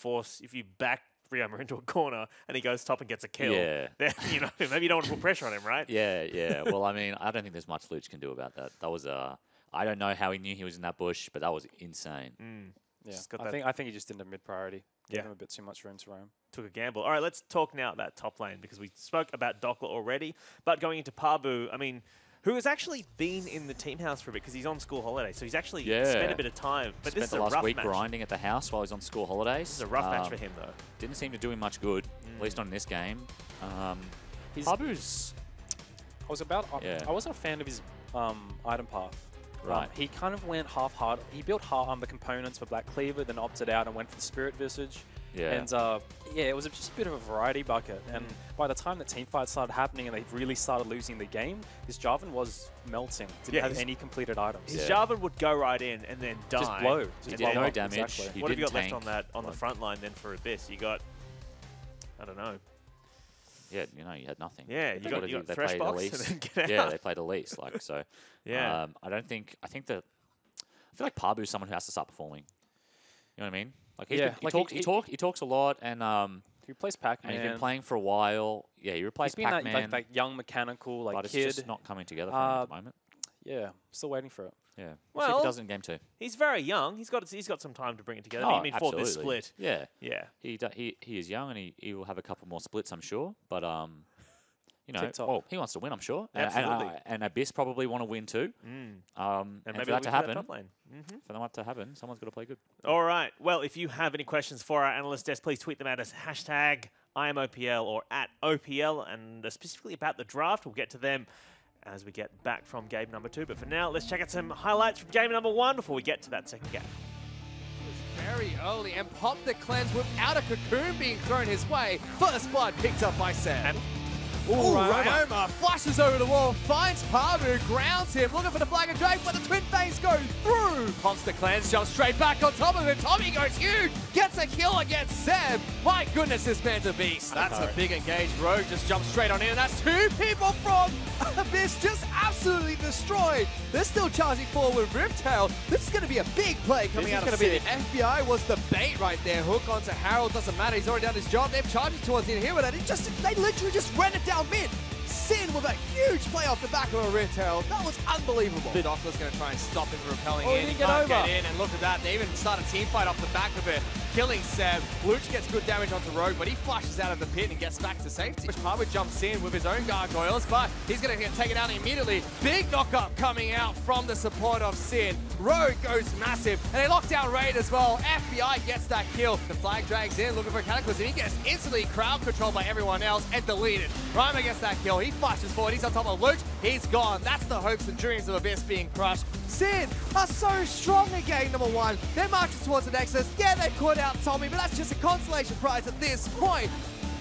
A: back Ryoma into a corner and he goes top and gets a kill, then, maybe you don't want to put pressure on him, right?
C: Yeah. Well, I mean, I don't think there's much Luch can do about that. That was I don't know how he knew he was in that bush, but that was insane.
B: Yeah, I think he just did a mid priority. Gave him a bit too much room to roam.
A: Took a gamble. All right, let's talk now about top lane, because we spoke about Dockler already. But going into Pabu, I mean, who has actually been in the team house for a bit because he's on school holiday, so he's actually spent a bit of time. But this is a rough match.
C: Spent the last week grinding at the house while he's on school holidays.
A: This is a rough match for him, though.
C: Didn't seem to do him much good, at least not in this game. Pabu's...
B: I wasn't a fan of his item path.
C: Right.
B: He kind of went half-hard. He built the components for Black Cleaver, then opted out and went for the Spirit Visage.
C: Yeah.
B: And yeah, it was just a bit of a variety bucket. And by the time the team fight started happening and they really started losing the game, his Jarvan was melting. Didn't have any completed items.
A: His Jarvan would go right in and then die.
B: Just blow.
C: He did no damage.
B: Exactly.
C: He
A: What have you
C: didn't
A: got left on
C: tank.
A: that the front line then for Abyss? You got, I don't know.
C: Yeah, you had nothing.
A: Yeah, you got
C: they
A: Threshbox
C: played Elise.
A: and then get
C: Yeah,
A: out.
C: they played Elise. Like so.
A: Yeah.
C: I feel like Pabu's someone who has to start performing. You know what I mean? Like he talks a lot, and
B: he replaced Pac-Man.
C: And he's been playing for a while. Yeah, he replaced
B: He's been
C: Pac-Man.
B: that young mechanical
C: but
B: kid.
C: it's just not coming together for him at the moment.
B: Yeah, still waiting for it.
C: Yeah, we'll see if
A: Well,
C: he does in game 2.
A: He's very young. He's got some time to bring it together.
C: Oh,
A: I mean, for this
C: absolutely.
A: split.
C: Yeah,
A: Yeah.
C: He is young, and he will have a couple more splits, I'm sure. But you know,
B: TikTok.
C: well, he wants to win, I'm sure.
A: Absolutely.
C: And Abyss probably want to win too.
A: And
C: And
A: maybe
C: for that to happen,
A: top lane.
C: for that to happen, someone's got to play good.
A: All right. Well, if you have any questions for our analyst desk, please tweet them at us, #IamOPL or @OPL, and specifically about the draft. We'll get to them as we get back from game number 2. But for now, let's check out some highlights from game number 1 before we get to that second game.
N: Very early and popped the cleanse without a cocoon being thrown his way. First blood picked up by Sam. Ooh, Ryoma flashes over the wall, finds Pabu, grounds him, looking for the flag and Drake, but the Twin Fangs go through. Pops the cleanse, jumps straight back on top of him. Tommy goes huge, gets a kill against Sam. My goodness, this man's a beast. That's a big engaged. Rogue just jumps straight on in, and that's 2 people from Abyss just absolutely destroyed. They're still charging forward with Riftail. This is going to be a big play coming out of City. FBI was the bait right there. Hook onto Harold, doesn't matter. He's already done his job. They're charging towards the end here, but they literally just ran it down mid. Sin with a huge play off the back of a Riftail. That was unbelievable. Doctor's going to try and stop him from repelling in. He can't get in, and look at that. They even start a team fight off the back of it, killing Seb. Luch gets good damage onto Rogue, but he flashes out of the pit and gets back to safety. Pabu jumps in with his own gargoyles, but he's going to get taken out immediately. Big knock-up coming out from the support of Sin. Rogue goes massive, and they lock down Raid as well. FBI gets that kill. The flag drags in, looking for Cataclysm. He gets instantly crowd controlled by everyone else and deleted. Ryoma gets that kill. He flashes forward. He's on top of Luch. He's gone. That's the hopes and dreams of Abyss being crushed. Sin are so strong in game number 1. They're marching towards the Nexus. Yeah, they caught out Tommy, but that's just a consolation prize at this point.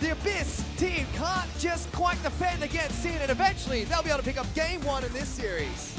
N: The Abyss team can't just quite defend against Sin, and eventually they'll be able to pick up game 1 in this series.